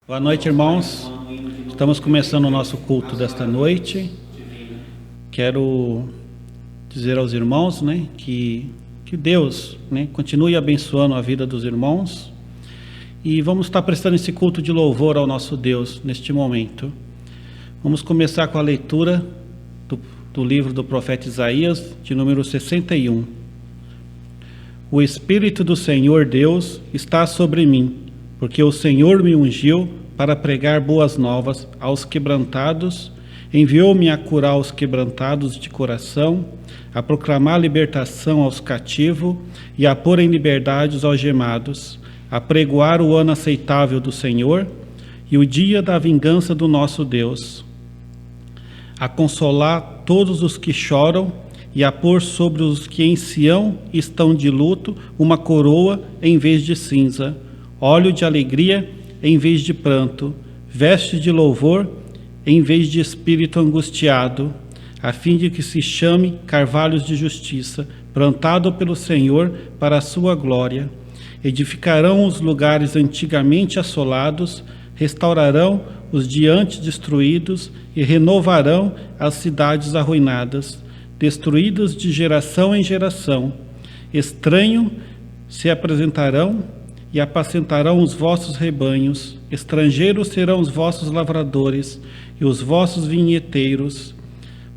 Boa noite, irmãos. Estamos começando o nosso culto desta noite. Quero dizer aos irmãos, que Deus, continue abençoando a vida dos irmãos. E vamos estar prestando esse culto de louvor ao nosso Deus neste momento. Vamos começar com a leitura do livro do profeta Isaías, de número 61. O Espírito do Senhor Deus está sobre mim, porque o Senhor me ungiu para pregar boas novas aos quebrantados, enviou-me a curar os quebrantados de coração, a proclamar libertação aos cativos e a pôr em liberdade os algemados, a pregoar o ano aceitável do Senhor e o dia da vingança do nosso Deus, a consolar todos os que choram e a pôr sobre os que em Sião estão de luto uma coroa em vez de cinza, óleo de alegria em vez de pranto, veste de louvor em vez de espírito angustiado, a fim de que se chame carvalhos de justiça, plantado pelo Senhor para a sua glória. Edificarão os lugares antigamente assolados, restaurarão os de antes destruídos e renovarão as cidades arruinadas, destruídas de geração em geração. Estranho se apresentarão e apacentarão os vossos rebanhos, estrangeiros serão os vossos lavradores e os vossos vinheteiros.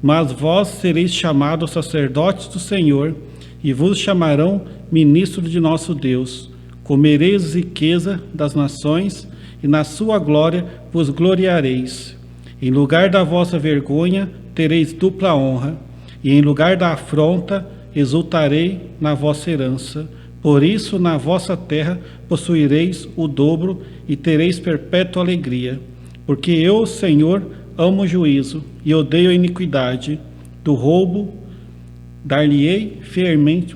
Mas vós sereis chamados sacerdotes do Senhor, e vos chamarão ministro de nosso Deus. Comereis riqueza das nações, e na sua glória vos gloriareis. Em lugar da vossa vergonha tereis dupla honra, e em lugar da afronta exultarei na vossa herança. Por isso, na vossa terra possuireis o dobro e tereis perpétua alegria. Porque eu, Senhor, amo o juízo e odeio a iniquidade. Do roubo dar-lhe-ei fielmente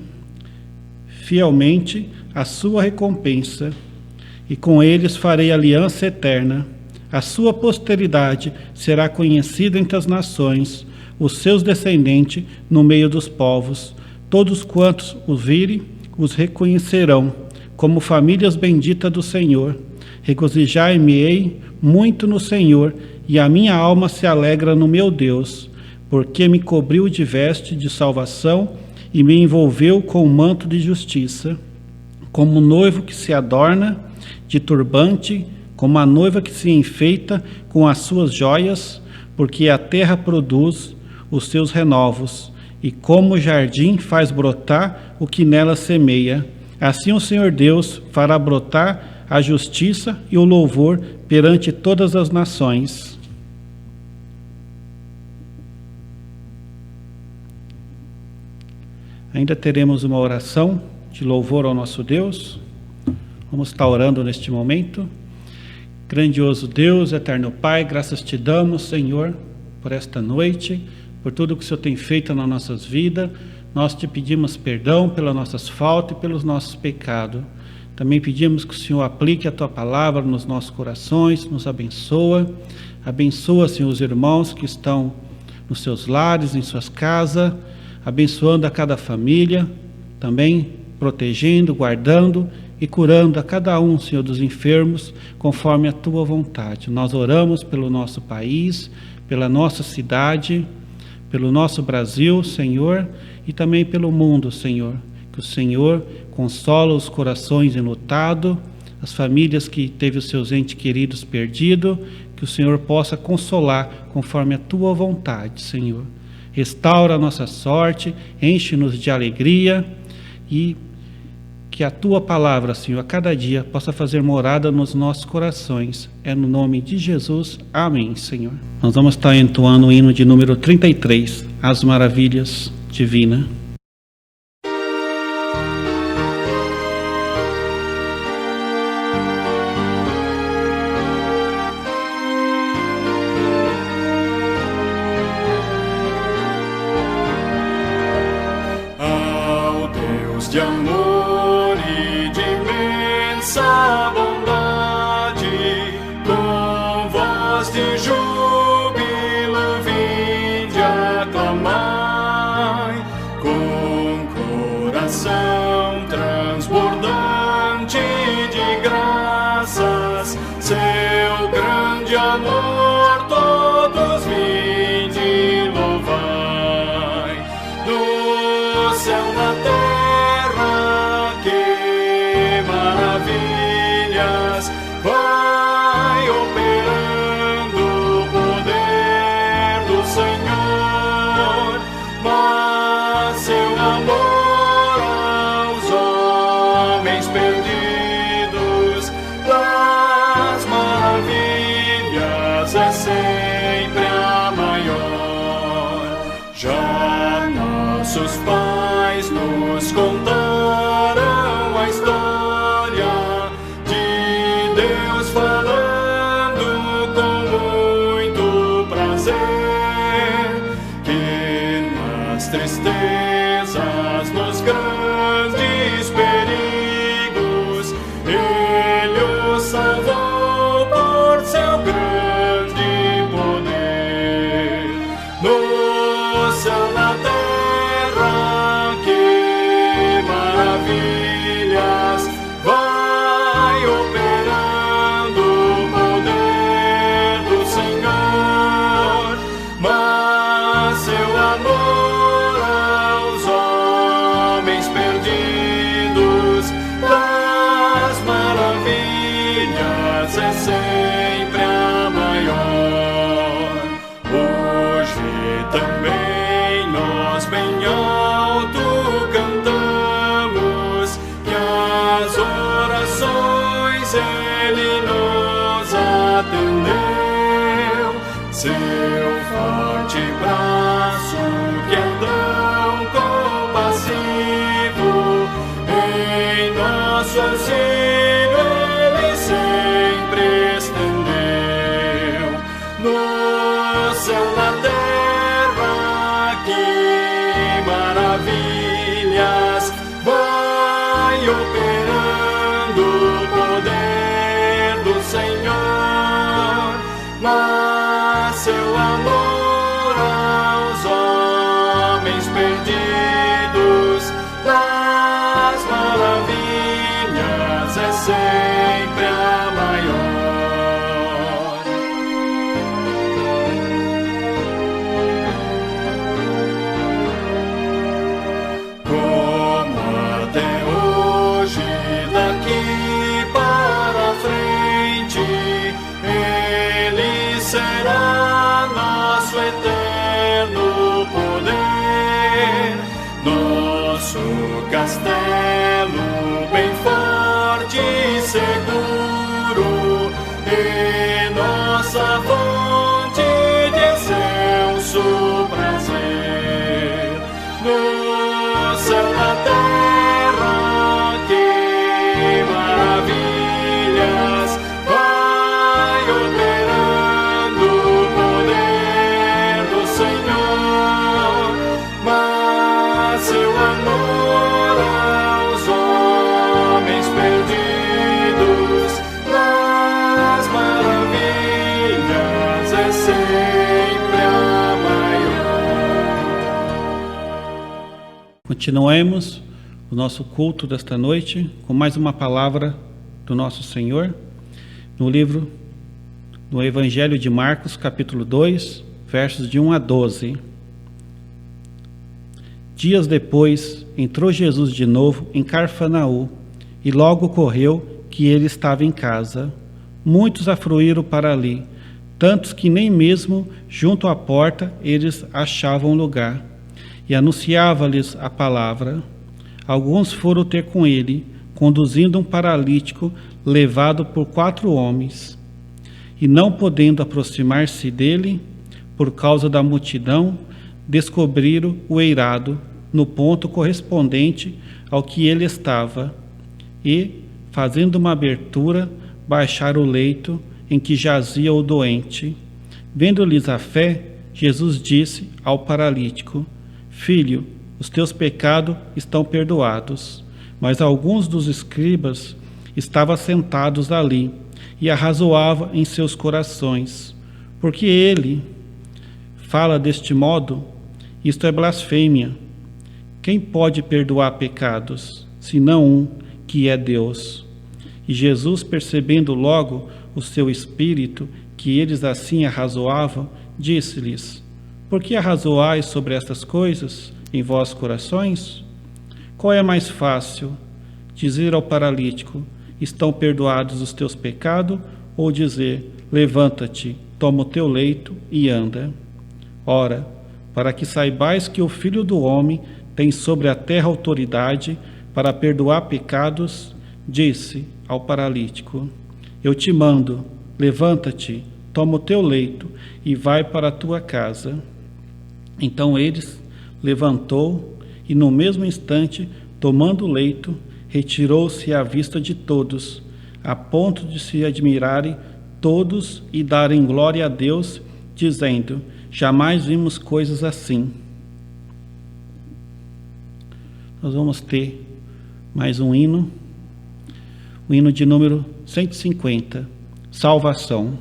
a sua recompensa, e com eles farei aliança eterna. A sua posteridade será conhecida entre as nações, os seus descendentes no meio dos povos. Todos quantos o virem, os reconhecerão como famílias benditas do Senhor. Regozijai-me-ei muito no Senhor, e a minha alma se alegra no meu Deus, porque me cobriu de veste de salvação e me envolveu com um manto de justiça, como um noivo que se adorna de turbante, como a noiva que se enfeita com as suas joias, porque a terra produz os seus renovos, e como o jardim faz brotar o que nela semeia, assim o Senhor Deus fará brotar a justiça e o louvor perante todas as nações. Ainda teremos uma oração de louvor ao nosso Deus. Vamos estar orando neste momento. Grandioso Deus, eterno Pai, graças te damos, Senhor, por esta noite, por tudo que o Senhor tem feito nas nossas vidas. Nós te pedimos perdão pelas nossas faltas e pelos nossos pecados. Também pedimos que o Senhor aplique a tua palavra nos nossos corações, nos abençoa. Abençoa, Senhor, os irmãos que estão nos seus lares, em suas casas, abençoando a cada família, também protegendo, guardando e curando a cada um, Senhor, dos enfermos, conforme a tua vontade. Nós oramos pelo nosso país, pela nossa cidade, pelo nosso Brasil, Senhor, e também pelo mundo, Senhor. Que o Senhor consola os corações enlutados, as famílias que teve os seus entes queridos perdidos, que o Senhor possa consolar conforme a tua vontade, Senhor. Restaura a nossa sorte, enche-nos de alegria e que a tua palavra, Senhor, a cada dia possa fazer morada nos nossos corações. É no nome de Jesus. Amém, Senhor. Nós vamos estar entoando o hino de número 33, As Maravilhas Divinas. Ao Deus de amor e de imensa bondade, com voz de júbilo vinde aclamai, com coração transbordante de graças, seu amor todos vinde louvai. No céu, na terra, que maravilhas vai operando o poder do Senhor. Mas seu amor aos homens perdidos das maravilhas é sempre a maior. Já nossos pais nos contaram a história de Deus falando com muito prazer, que nas tristezas, nos grandes perigos, Ele os salvou por seu grande poder. No céu, na terra, que maravilhas vai operando o poder do Senhor. Mas seu amor aos homens perdidos das maravilhas é sempre a maior. Hoje também nós bem alto cantamos que as orações Ele nos atendeu. Seu forte braço, que é tão compassivo, em nosso auxílio Ele sempre estendeu. No céu, na terra, que maravilhas vai operando o poder do Senhor. Mas seu amor aos homens perdidos das maravilhas é sempre a maior. Como até hoje, daqui para frente, Ele será nosso eterno poder, nosso castelo bem forte e seguro, e nossa fonte de excelso prazer. No céu, na terra, que maravilhas vai operando o poder do Senhor. Mas seu amor aos homens perdidos das maravilhas é sempre a maior. Continuemos o nosso culto desta noite com mais uma palavra do nosso Senhor no livro do Evangelho de Marcos, capítulo 2, versos de 1 a 12. Dias depois, entrou Jesus de novo em Cafarnaum, e logo ocorreu que ele estava em casa. Muitos afluíram para ali, tantos que nem mesmo junto à porta eles achavam lugar, e anunciava-lhes a palavra. Alguns foram ter com ele, conduzindo um paralítico levado por 4 homens. E não podendo aproximar-se dele, por causa da multidão, descobriram o eirado no ponto correspondente ao que ele estava, e, fazendo uma abertura, baixaram o leito em que jazia o doente. Vendo-lhes a fé, Jesus disse ao paralítico: Filho, os teus pecados estão perdoados. Mas alguns dos escribas estavam sentados ali e arrazoavam em seus corações: porque ele fala deste modo? Isto é blasfêmia. Quem pode perdoar pecados, senão um, que é Deus? E Jesus, percebendo logo o seu espírito, que eles assim arrazoavam, disse-lhes: Por que arrazoais sobre estas coisas em vossos corações? Qual é mais fácil, dizer ao paralítico: Estão perdoados os teus pecados, ou dizer: Levanta-te, toma o teu leito e anda? Ora, para que saibais que o Filho do Homem tem sobre a terra autoridade para perdoar pecados, disse ao paralítico: Eu te mando, levanta-te, toma o teu leito e vai para a tua casa. Então eles levantou e no mesmo instante, tomando o leito, retirou-se à vista de todos, a ponto de se admirarem todos e darem glória a Deus, dizendo: Jamais vimos coisas assim. Nós vamos ter mais um hino, o hino de número 150, Salvação.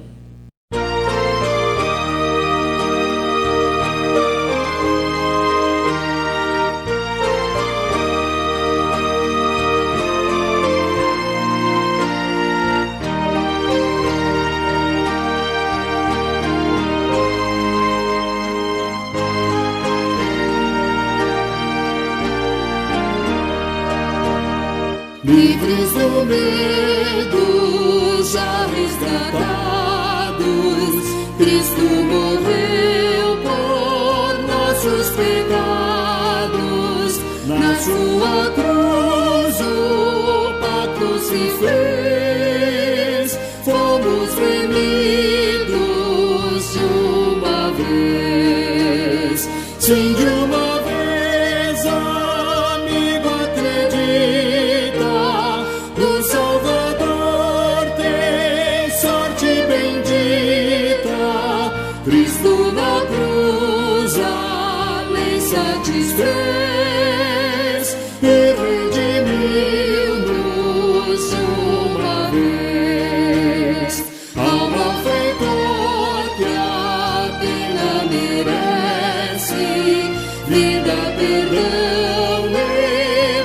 Livres do medo, já resgatados, Cristo morreu por nossos pecados. Na sua cruz o pacto se fez, fomos remidos de uma vez. Sim, de uma vez, amigo, acredita, o Salvador tem sorte bendita. Cristo na cruz a lei satisfez e redimiu-nos de uma vez. Ao malfeitor que a pena merece, vida, perdão e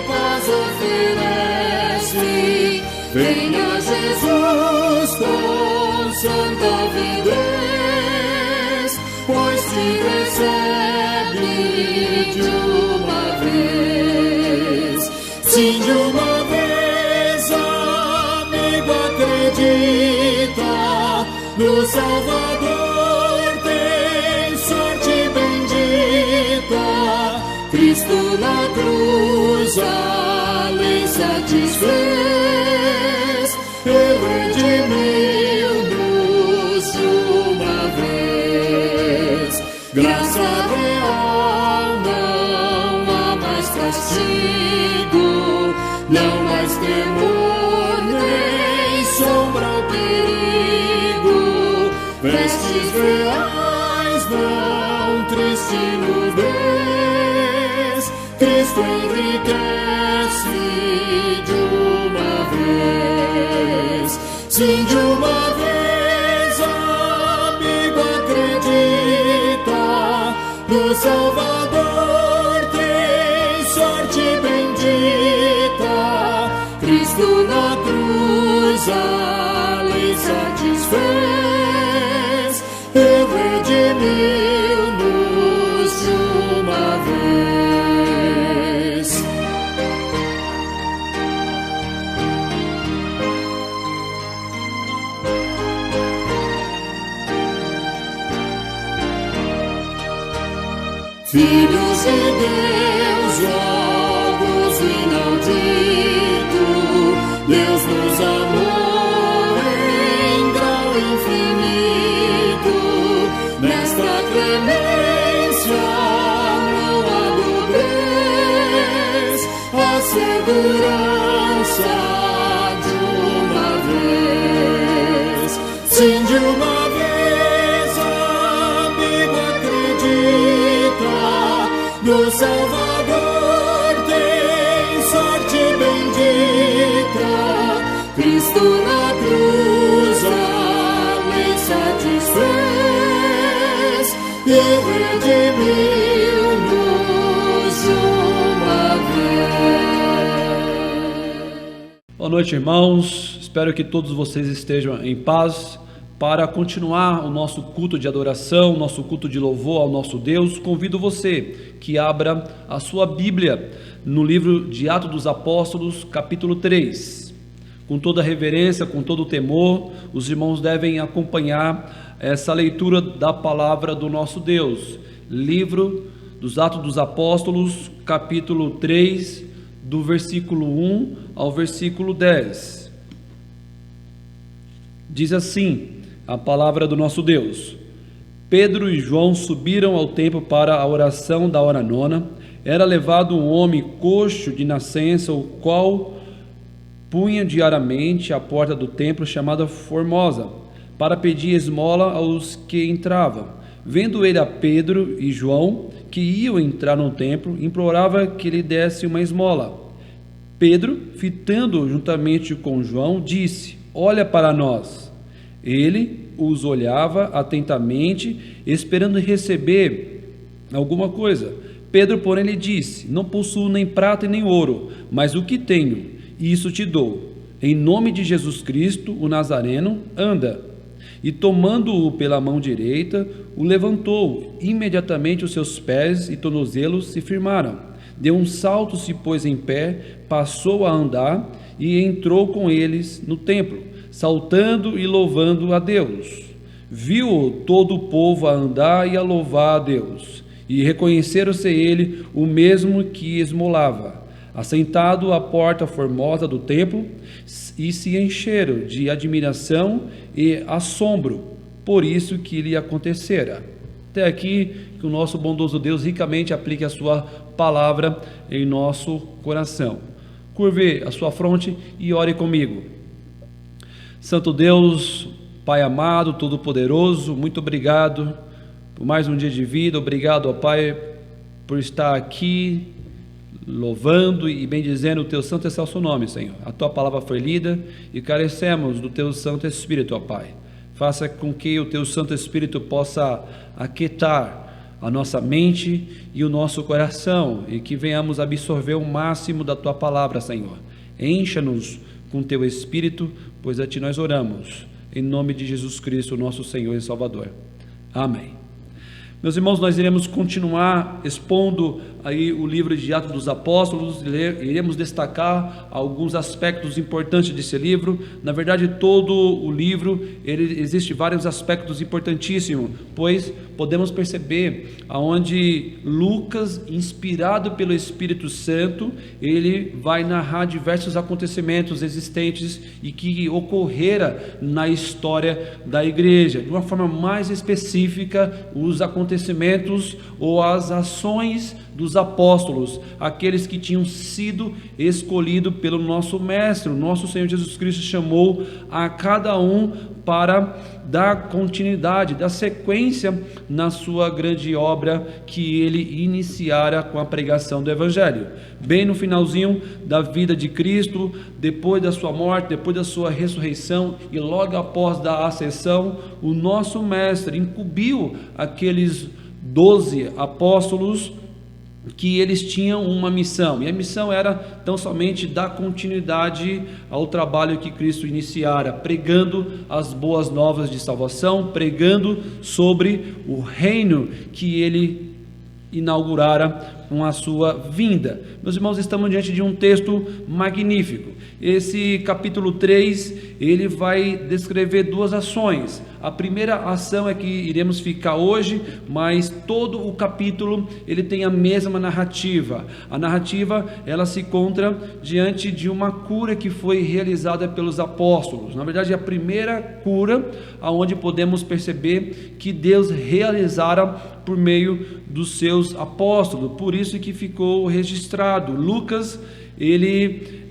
paz oferece. Venha Jesus com santa avidez, pois te recebe de uma vez. Sim, de uma vez, amigo, acredita, no Salvador tem sorte bendita. Cristo na cruz a lei satisfez e redimiu-nos de uma vez. Graça real, não há mais castigo, não mais temor, nem sombra ao perigo. Vestes reais, não triste nudez, Cristo enriquece de uma vez. Sim, de uma vez, amigo, acredita, no Salvador tem sorte bendita. Cristo na cruz a lei satisfez e redimiu-nos de uma vez. Filhos de Deus, jogos inaudito, Deus nos amou em grau infinito. Nesta clemência não há dobrez, a segurança de uma vez. Sim, de uma vez, amigo, acredita, no Salvador tem sorte bendita. Cristo na cruz a lei satisfez e redimiu-nos de uma vez. Boa noite, irmãos. Espero que todos vocês estejam em paz, para continuar o nosso culto de adoração, nosso culto de louvor ao nosso Deus, convido você que abra a sua Bíblia no livro de Atos dos Apóstolos, capítulo 3. Com toda reverência, com todo temor, os irmãos devem acompanhar essa leitura da palavra do nosso Deus. Livro dos Atos dos Apóstolos, capítulo 3, do versículo 1 ao versículo 10. Diz assim a palavra do nosso Deus: Pedro e João subiram ao templo para a oração da hora nona. Era levado um homem coxo de nascença, o qual punha diariamente à porta do templo chamada Formosa, para pedir esmola aos que entravam. Vendo ele a Pedro e João, que iam entrar no templo, implorava que lhe desse uma esmola. Pedro, fitando juntamente com João, disse: Olha para nós. Ele os olhava atentamente, esperando receber alguma coisa. Pedro, porém, lhe disse: Não possuo nem prata e nem ouro, mas o que tenho, isso te dou. Em nome de Jesus Cristo, o Nazareno, anda. E tomando-o pela mão direita, o levantou. Imediatamente os seus pés e tornozelos se firmaram. Deu um salto, se pôs em pé, passou a andar e entrou com eles no templo, saltando e louvando a Deus. Viu todo o povo a andar e a louvar a Deus, e reconheceram ser ele o mesmo que esmolava, assentado à porta formosa do templo, e se encheram de admiração e assombro por isso que lhe acontecera. Até aqui, que o nosso bondoso Deus ricamente aplique a sua palavra em nosso coração. Curve a sua fronte e ore comigo. Santo Deus, Pai amado, Todo-Poderoso, muito obrigado por mais um dia de vida. Obrigado, ó Pai, por estar aqui louvando e bendizendo o Teu santo e excelso nome, Senhor. A Tua palavra foi lida e carecemos do Teu Santo Espírito, ó Pai. Faça com que o Teu Santo Espírito possa aquietar a nossa mente e o nosso coração, e que venhamos absorver o máximo da Tua palavra, Senhor. Encha-nos com Teu Espírito, pois a Ti nós oramos, em nome de Jesus Cristo, nosso Senhor e Salvador. Amém. Meus irmãos, nós iremos continuar expondo aí o livro de Atos dos Apóstolos, iremos destacar alguns aspectos importantes desse livro. Na verdade, todo o livro, existe vários aspectos importantíssimos, pois podemos perceber aonde Lucas, inspirado pelo Espírito Santo, ele vai narrar diversos acontecimentos existentes e que ocorrera na história da igreja. De uma forma mais específica, os acontecimentos ou as ações dos apóstolos, aqueles que tinham sido escolhidos pelo nosso mestre. O nosso Senhor Jesus Cristo chamou a cada um para dar continuidade, dar sequência na sua grande obra que ele iniciara com a pregação do Evangelho. Bem no finalzinho da vida de Cristo, depois da sua morte, depois da sua ressurreição e logo após da ascensão, o nosso mestre incumbiu aqueles 12 apóstolos que eles tinham uma missão, e a missão era tão somente dar continuidade ao trabalho que Cristo iniciara, pregando as boas novas de salvação, pregando sobre o reino que ele inaugurara com a sua vinda. Meus irmãos, estamos diante de um texto magnífico. Esse capítulo 3, ele vai descrever duas ações. A primeira ação é que iremos ficar hoje, mas todo o capítulo ele tem a mesma narrativa. A narrativa, ela se encontra diante de uma cura que foi realizada pelos apóstolos. Na verdade, é a primeira cura aonde podemos perceber que Deus realizara por meio dos seus apóstolos. Por isso que ficou registrado. Lucas, ele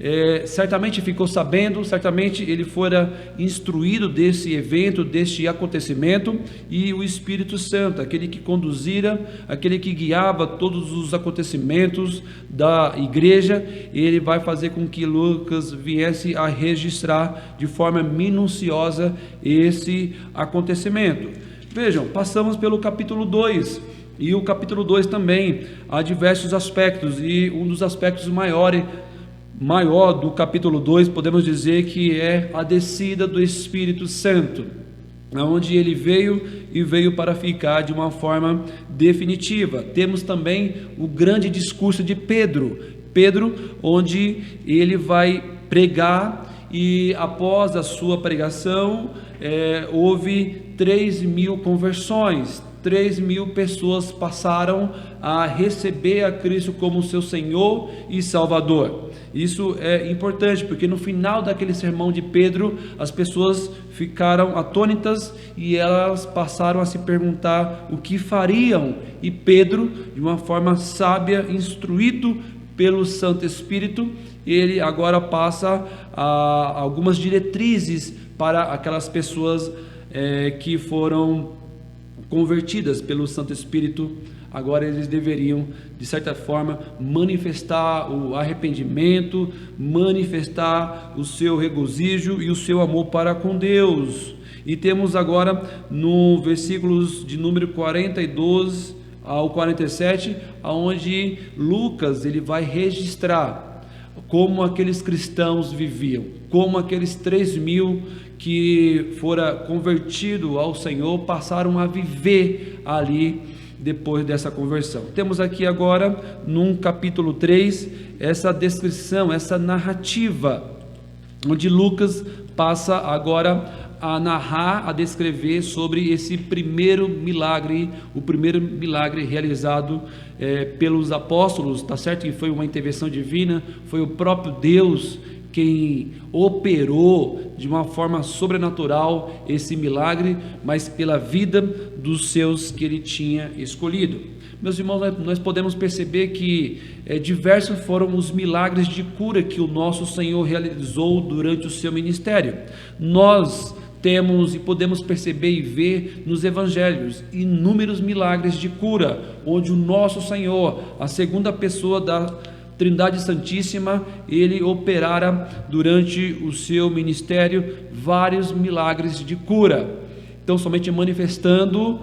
certamente ficou sabendo, certamente ele fora instruído desse evento, deste acontecimento, e o Espírito Santo, aquele que conduzira, aquele que guiava todos os acontecimentos da igreja, ele vai fazer com que Lucas viesse a registrar de forma minuciosa esse acontecimento. Vejam, passamos pelo capítulo 2, e o capítulo 2 também há diversos aspectos, e um dos aspectos maior do capítulo 2, podemos dizer que é a descida do Espírito Santo. onde ele veio e veio para ficar de uma forma definitiva. Temos também o grande discurso de Pedro, onde ele vai pregar, e após a sua pregação houve 3.000 conversões. 3.000 pessoas passaram a receber a Cristo como seu Senhor e Salvador. Isso é importante, porque no final daquele sermão de Pedro, as pessoas ficaram atônitas e elas passaram a se perguntar o que fariam. E Pedro, de uma forma sábia, instruído pelo Santo Espírito, ele agora passa a algumas diretrizes para aquelas pessoas que foram convertidas pelo Santo Espírito. Agora eles deveriam, de certa forma, manifestar o arrependimento, manifestar o seu regozijo e o seu amor para com Deus. E temos agora no versículos de número 42 ao 47, aonde Lucas ele vai registrar como aqueles cristãos viviam, como aqueles 3.000 que fora convertido ao Senhor passaram a viver ali depois dessa conversão. Temos aqui agora no capítulo 3 essa descrição, essa narrativa, onde Lucas passa agora a narrar, a descrever sobre esse primeiro milagre, o primeiro milagre realizado pelos apóstolos, tá certo que foi uma intervenção divina, foi o próprio Deus quem operou de uma forma sobrenatural esse milagre, mas pela vida dos seus que ele tinha escolhido. Meus irmãos, nós podemos perceber que diversos foram os milagres de cura que o nosso Senhor realizou durante o seu ministério. Nós temos e podemos perceber e ver nos evangelhos inúmeros milagres de cura, onde o nosso Senhor, a segunda pessoa da Trindade Santíssima, ele operara durante o seu ministério vários milagres de cura. Então, somente manifestando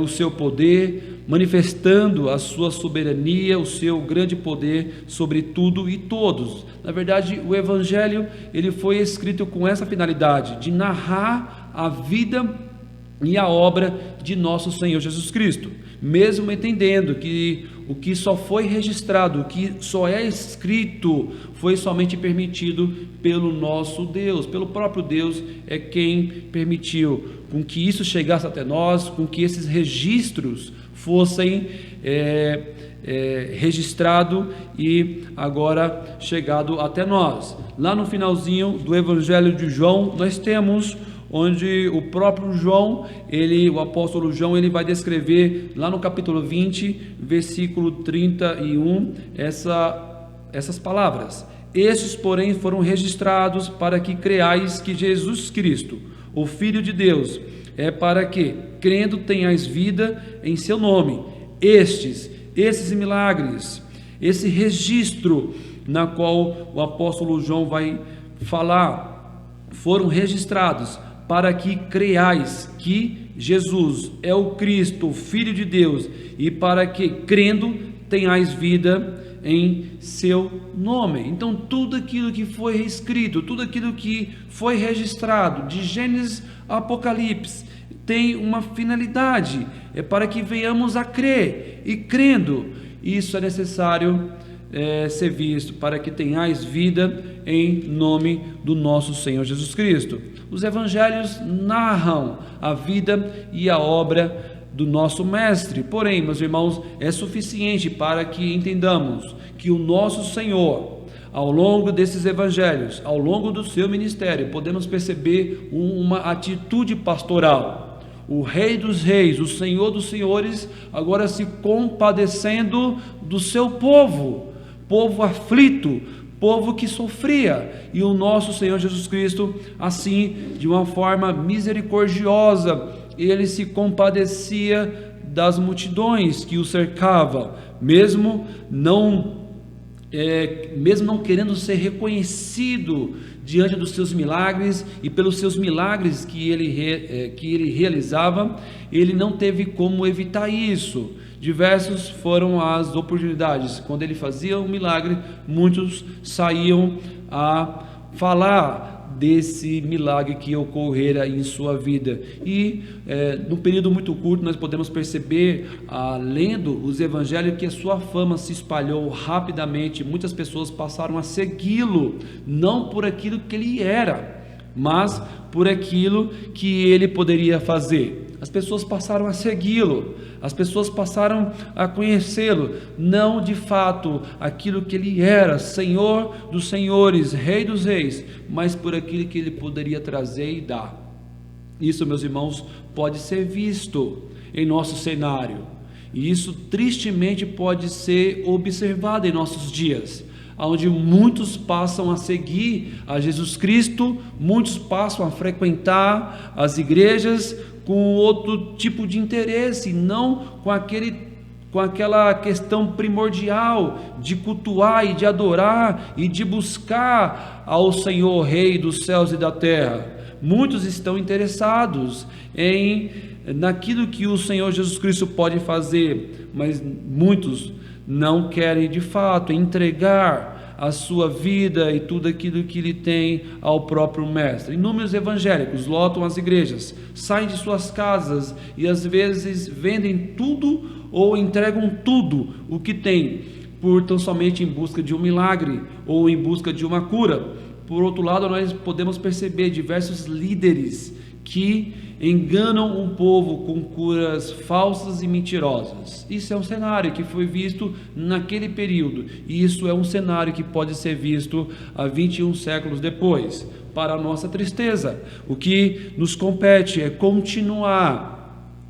o seu poder, manifestando a sua soberania, o seu grande poder sobre tudo e todos. Na verdade, o Evangelho ele foi escrito com essa finalidade, de narrar a vida e a obra de nosso Senhor Jesus Cristo, mesmo entendendo que o que só foi registrado, o que só é escrito, foi somente permitido pelo nosso Deus, pelo próprio Deus é quem permitiu com que isso chegasse até nós, com que esses registros fossem registrado e agora chegado até nós. Lá no finalzinho do Evangelho de João, nós temos onde o próprio João, o apóstolo João, ele vai descrever lá no capítulo 20, versículo 31, essas palavras: estes, porém, foram registrados para que creais que Jesus Cristo, o Filho de Deus, é para que, crendo, tenhais vida em seu nome. Esses milagres, esse registro na qual o apóstolo João vai falar, foram registrados para que creais que Jesus é o Cristo, o Filho de Deus, e para que, crendo, tenhais vida em seu nome. Então, tudo aquilo que foi escrito, tudo aquilo que foi registrado, de Gênesis a Apocalipse, tem uma finalidade, é para que venhamos a crer, e crendo, isso é necessário ser visto, para que tenhais vida em nome do nosso Senhor Jesus Cristo. Os evangelhos narram a vida e a obra do nosso mestre, porém, meus irmãos, é suficiente para que entendamos que o nosso Senhor, ao longo desses evangelhos, ao longo do seu ministério, podemos perceber uma atitude pastoral. O Rei dos Reis, o Senhor dos Senhores, agora se compadecendo do seu povo aflito, povo que sofria, e o nosso Senhor Jesus Cristo, assim, de uma forma misericordiosa, ele se compadecia das multidões que o cercavam, mesmo não querendo ser reconhecido diante dos seus milagres e pelos seus milagres que ele realizava, ele não teve como evitar isso. Diversas foram as oportunidades. Quando ele fazia um milagre, muitos saíam a falar desse milagre que ocorrera em sua vida. E num período muito curto nós podemos perceber, lendo os evangelhos, que a sua fama se espalhou rapidamente. Muitas pessoas passaram a segui-lo, não por aquilo que ele era, mas por aquilo que ele poderia fazer. As pessoas passaram a segui-lo, as pessoas passaram a conhecê-lo, não de fato aquilo que ele era, Senhor dos senhores, Rei dos reis, mas por aquilo que ele poderia trazer e dar. Isso, meus irmãos, pode ser visto em nosso cenário, e isso tristemente pode ser observado em nossos dias, onde muitos passam a seguir a Jesus Cristo, muitos passam a frequentar as igrejas com outro tipo de interesse, não com aquela questão primordial de cultuar e de adorar e de buscar ao Senhor, Rei dos céus e da terra. Muitos estão interessados naquilo que o Senhor Jesus Cristo pode fazer, mas muitos não querem de fato entregar a sua vida e tudo aquilo que ele tem ao próprio Mestre. Inúmeros evangélicos lotam as igrejas, saem de suas casas e às vezes vendem tudo ou entregam tudo o que têm, por tão somente em busca de um milagre ou em busca de uma cura. Por outro lado, nós podemos perceber diversos líderes que enganam o povo com curas falsas e mentirosas. Isso é um cenário que foi visto naquele período, e isso é um cenário que pode ser visto há 21 séculos depois. Para a nossa tristeza, o que nos compete é continuar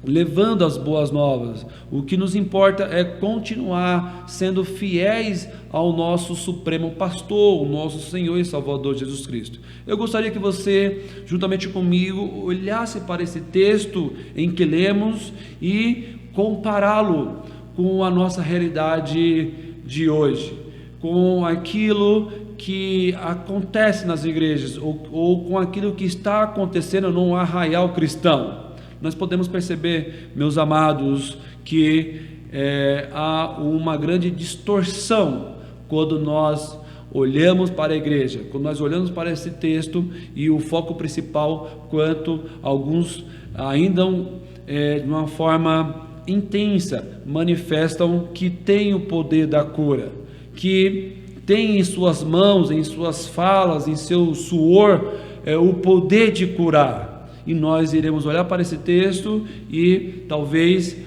levando as boas novas. O que nos importa é continuar sendo fiéis ao nosso supremo pastor, o nosso Senhor e Salvador Jesus Cristo. Eu gostaria que você, juntamente comigo, olhasse para esse texto em que lemos e compará-lo com a nossa realidade de hoje, com aquilo que acontece nas igrejas ou com aquilo que está acontecendo no arraial cristão. Nós podemos perceber, meus amados, que há uma grande distorção quando nós olhamos para a igreja, quando nós olhamos para esse texto, e o foco principal, quanto alguns ainda de uma forma intensa manifestam que tem o poder da cura, que tem em suas mãos, em suas falas, em seu suor, o poder de curar. E nós iremos olhar para esse texto e talvez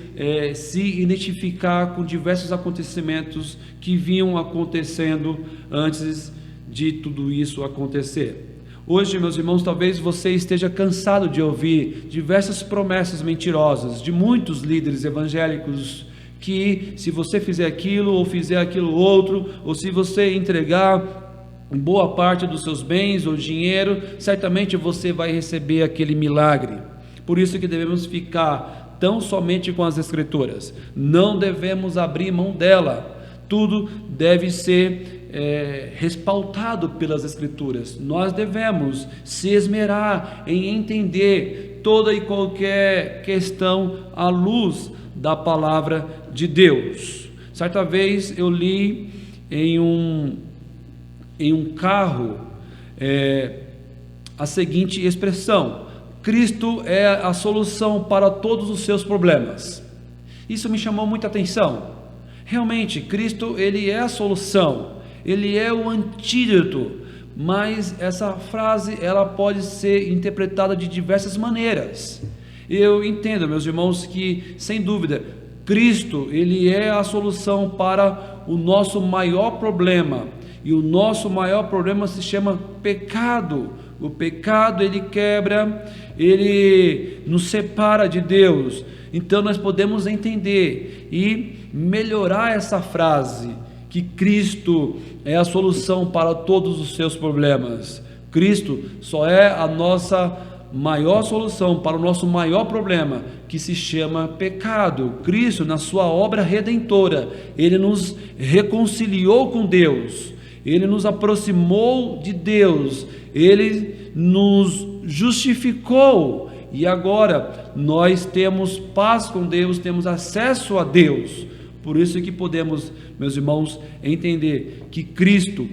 se identificar com diversos acontecimentos que vinham acontecendo antes de tudo isso acontecer. Hoje, meus irmãos, talvez você esteja cansado de ouvir diversas promessas mentirosas de muitos líderes evangélicos, que se você fizer aquilo ou fizer aquilo outro, ou se você entregar boa parte dos seus bens ou dinheiro, certamente você vai receber aquele milagre. Por isso que devemos ficar tão somente com as Escrituras, não devemos abrir mão dela, tudo deve ser respaldado pelas Escrituras. Nós devemos se esmerar em entender toda e qualquer questão à luz da palavra de Deus. Certa vez eu li em um carro a seguinte expressão: Cristo é a solução para todos os seus problemas. Isso me chamou muita atenção. Realmente, Cristo, ele é a solução, ele é o antídoto, mas essa frase ela pode ser interpretada de diversas maneiras. Eu entendo, meus irmãos, que sem dúvida Cristo, ele é a solução para o nosso maior problema. E o nosso maior problema se chama pecado. O pecado, ele quebra, ele nos separa de Deus. Então nós podemos entender e melhorar essa frase, que Cristo é a solução para todos os seus problemas. Cristo só é a nossa maior solução para o nosso maior problema, que se chama pecado. Cristo, na sua obra redentora, ele nos reconciliou com Deus, ele nos aproximou de Deus, ele nos justificou, e agora nós temos paz com Deus, temos acesso a Deus. Por isso que podemos, meus irmãos, entender que Cristo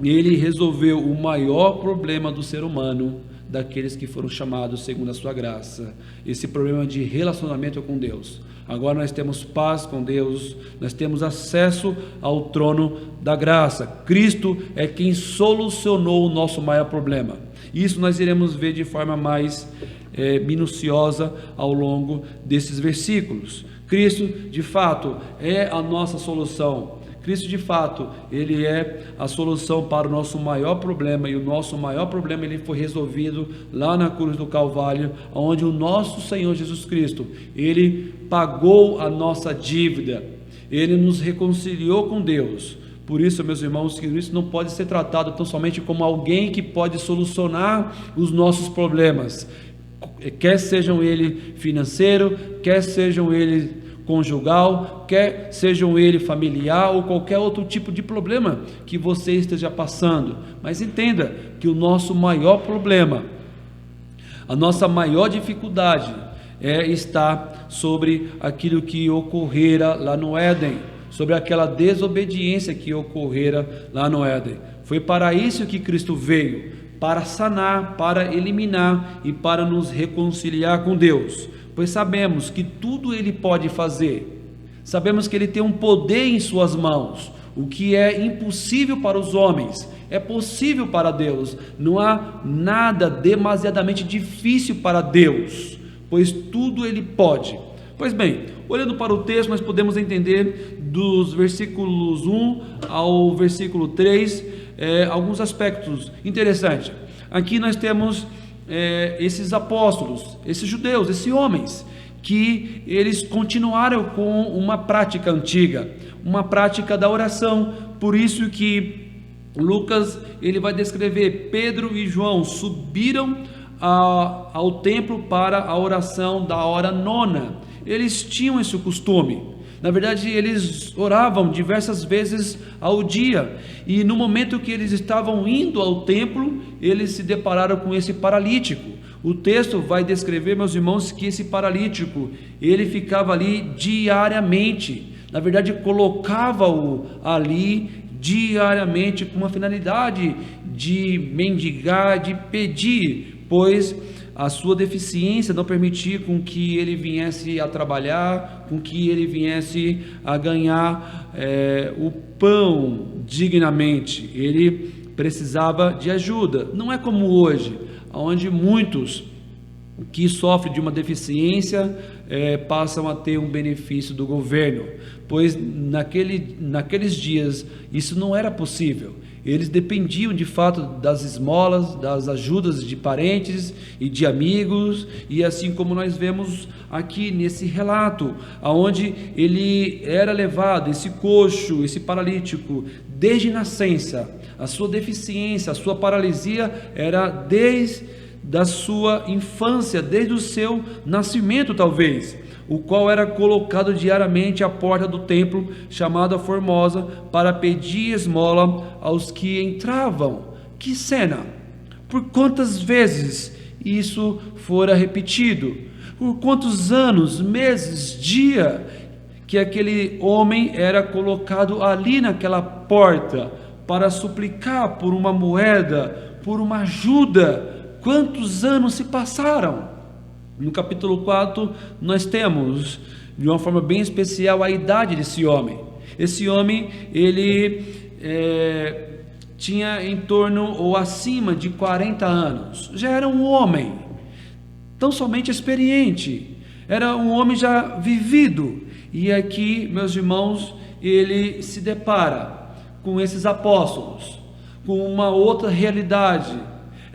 ele resolveu o maior problema do ser humano, daqueles que foram chamados segundo a sua graça, esse problema de relacionamento com Deus. Agora nós temos paz com Deus, nós temos acesso ao trono da graça. Cristo é quem solucionou o nosso maior problema. Isso nós iremos ver de forma mais minuciosa ao longo desses versículos. Cristo, de fato, é a nossa solução. Cristo, de fato, ele é a solução para o nosso maior problema, e o nosso maior problema ele foi resolvido lá na cruz do Calvário, onde o nosso Senhor Jesus Cristo, ele pagou a nossa dívida, ele nos reconciliou com Deus. Por isso, meus irmãos, que isso não pode ser tratado tão somente como alguém que pode solucionar os nossos problemas, quer sejam ele financeiro, quer sejam ele conjugal, quer sejam ele familiar ou qualquer outro tipo de problema que você esteja passando. Mas entenda que o nosso maior problema, a nossa maior dificuldade está sobre aquilo que ocorrera lá no Éden, sobre aquela desobediência que ocorrera lá no Éden. Foi para isso que Cristo veio, para sanar, para eliminar e para nos reconciliar com Deus. Pois sabemos que tudo ele pode fazer, sabemos que ele tem um poder em suas mãos. O que é impossível para os homens é possível para Deus. Não há nada demasiadamente difícil para Deus, pois tudo ele pode. Pois bem, olhando para o texto, nós podemos entender dos versículos 1 ao versículo 3 alguns aspectos interessantes. Aqui nós temos esses apóstolos, esses judeus, esses homens, que eles continuaram com uma prática antiga, uma prática da oração. Por isso que Lucas ele vai descrever: Pedro e João subiram ao templo para a oração da hora nona. Eles tinham esse costume. Na verdade, eles oravam diversas vezes ao dia, e no momento que eles estavam indo ao templo, eles se depararam com esse paralítico. O texto vai descrever, meus irmãos, que esse paralítico, ele ficava ali diariamente. Na verdade, colocava-o ali diariamente com uma finalidade de mendigar, de pedir, pois a sua deficiência não permitia com que ele viesse a trabalhar, com que ele viesse a ganhar o pão dignamente. Ele precisava de ajuda. Não é como hoje, onde muitos que sofrem de uma deficiência passam a ter um benefício do governo, pois naqueles dias isso não era possível. Eles dependiam de fato das esmolas, das ajudas de parentes e de amigos, e assim como nós vemos aqui nesse relato, aonde ele era levado, esse coxo, esse paralítico, desde nascença. A sua deficiência, a sua paralisia era desde a sua infância, desde o seu nascimento talvez, o qual era colocado diariamente à porta do templo, chamada Formosa, para pedir esmola aos que entravam. Que cena! Por quantas vezes isso fora repetido? Por quantos anos, meses, dia, que aquele homem era colocado ali naquela porta, para suplicar por uma moeda, por uma ajuda? Quantos anos se passaram? No capítulo 4, nós temos, de uma forma bem especial, a idade desse homem. Esse homem, ele tinha em torno ou acima de 40 anos. Já era um homem, tão somente experiente. Era um homem já vivido. E aqui, meus irmãos, ele se depara com esses apóstolos, com uma outra realidade.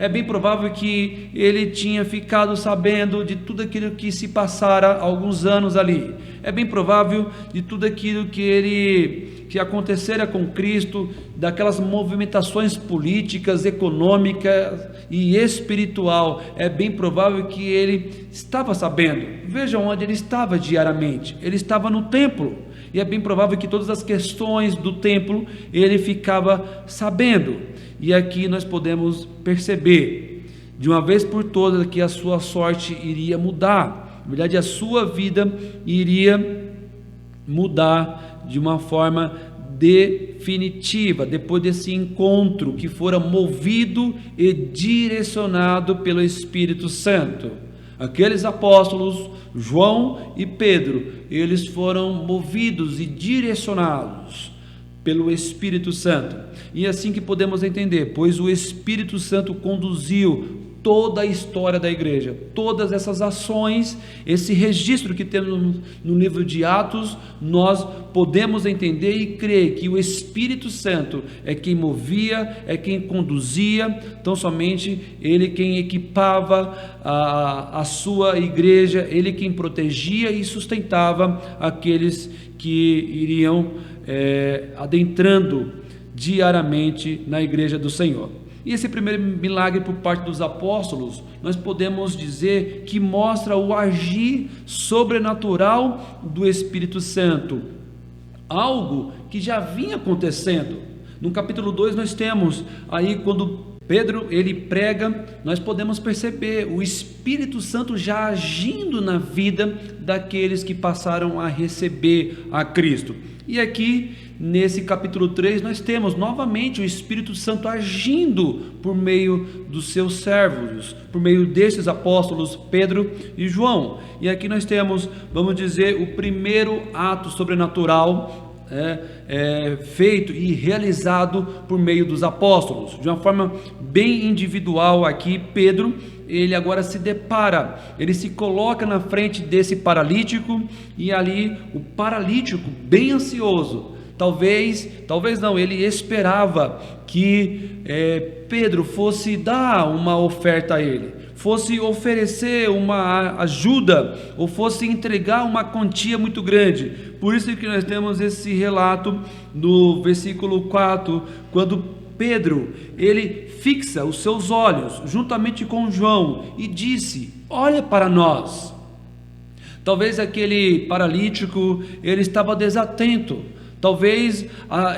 É bem provável que ele tinha ficado sabendo de tudo aquilo que se passara há alguns anos ali. É bem provável de tudo aquilo que acontecera com Cristo, daquelas movimentações políticas, econômicas e espiritual. É bem provável que ele estava sabendo. Vejam onde ele estava diariamente. Ele estava no templo. E é bem provável que todas as questões do templo ele ficava sabendo. E aqui nós podemos perceber, de uma vez por todas, que a sua sorte iria mudar. Na verdade, a sua vida iria mudar de uma forma definitiva, depois desse encontro, que fora movido e direcionado pelo Espírito Santo. Aqueles apóstolos, João e Pedro, eles foram movidos e direcionados pelo Espírito Santo. E é assim que podemos entender, pois o Espírito Santo conduziu toda a história da igreja, todas essas ações, esse registro que temos no livro de Atos, nós podemos entender e crer que o Espírito Santo é quem movia, é quem conduzia, tão somente Ele quem equipava a sua igreja, Ele quem protegia e sustentava aqueles que iriam adentrando diariamente na igreja do Senhor. E esse primeiro milagre por parte dos apóstolos, nós podemos dizer que mostra o agir sobrenatural do Espírito Santo, algo que já vinha acontecendo. No capítulo 2 nós temos aí quando Pedro ele prega, nós podemos perceber o Espírito Santo já agindo na vida daqueles que passaram a receber a Cristo. E aqui nesse capítulo 3 nós temos novamente o Espírito Santo agindo por meio dos seus servos, por meio desses apóstolos Pedro e João. E aqui nós temos, vamos dizer, o primeiro ato sobrenatural feito e realizado por meio dos apóstolos, de uma forma bem individual. Aqui Pedro, ele agora se depara, ele se coloca na frente desse paralítico, e ali o paralítico bem ansioso, talvez não, ele esperava que Pedro fosse dar uma oferta a ele, fosse oferecer uma ajuda, ou fosse entregar uma quantia muito grande. Por isso que nós temos esse relato no versículo 4, quando Pedro, ele fixa os seus olhos juntamente com João e disse: olha para nós. Talvez aquele paralítico, ele estava desatento, talvez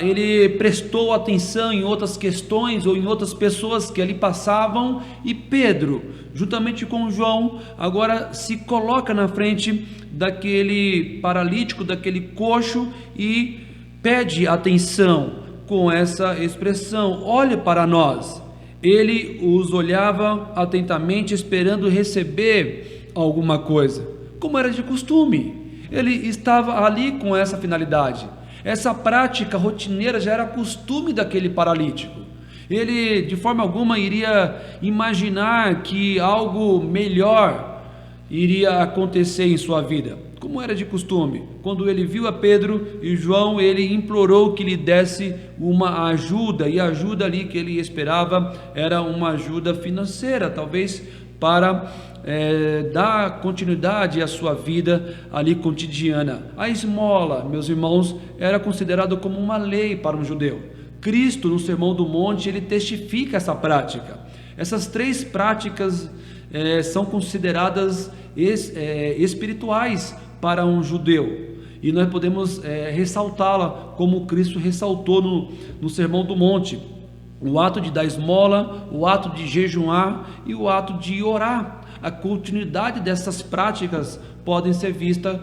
ele prestou atenção em outras questões ou em outras pessoas que ali passavam, e Pedro, juntamente com João, agora se coloca na frente daquele paralítico, daquele coxo, e pede atenção com essa expressão: olhe para nós. Ele os olhava atentamente, esperando receber alguma coisa, como era de costume. Ele estava ali com essa finalidade. Essa prática rotineira já era costume daquele paralítico. Ele de forma alguma iria imaginar que algo melhor iria acontecer em sua vida, como era de costume. Quando ele viu a Pedro e João, ele implorou que lhe desse uma ajuda, e a ajuda ali que ele esperava era uma ajuda financeira, talvez para dar continuidade à sua vida ali cotidiana. A esmola, meus irmãos, era considerado como uma lei para um judeu. Cristo, no Sermão do Monte, ele testifica essa prática. Essas três práticas são consideradas espirituais para um judeu, e nós podemos ressaltá-la como Cristo ressaltou no Sermão do Monte: o ato de dar esmola, o ato de jejuar e o ato de orar. A continuidade dessas práticas podem ser vistas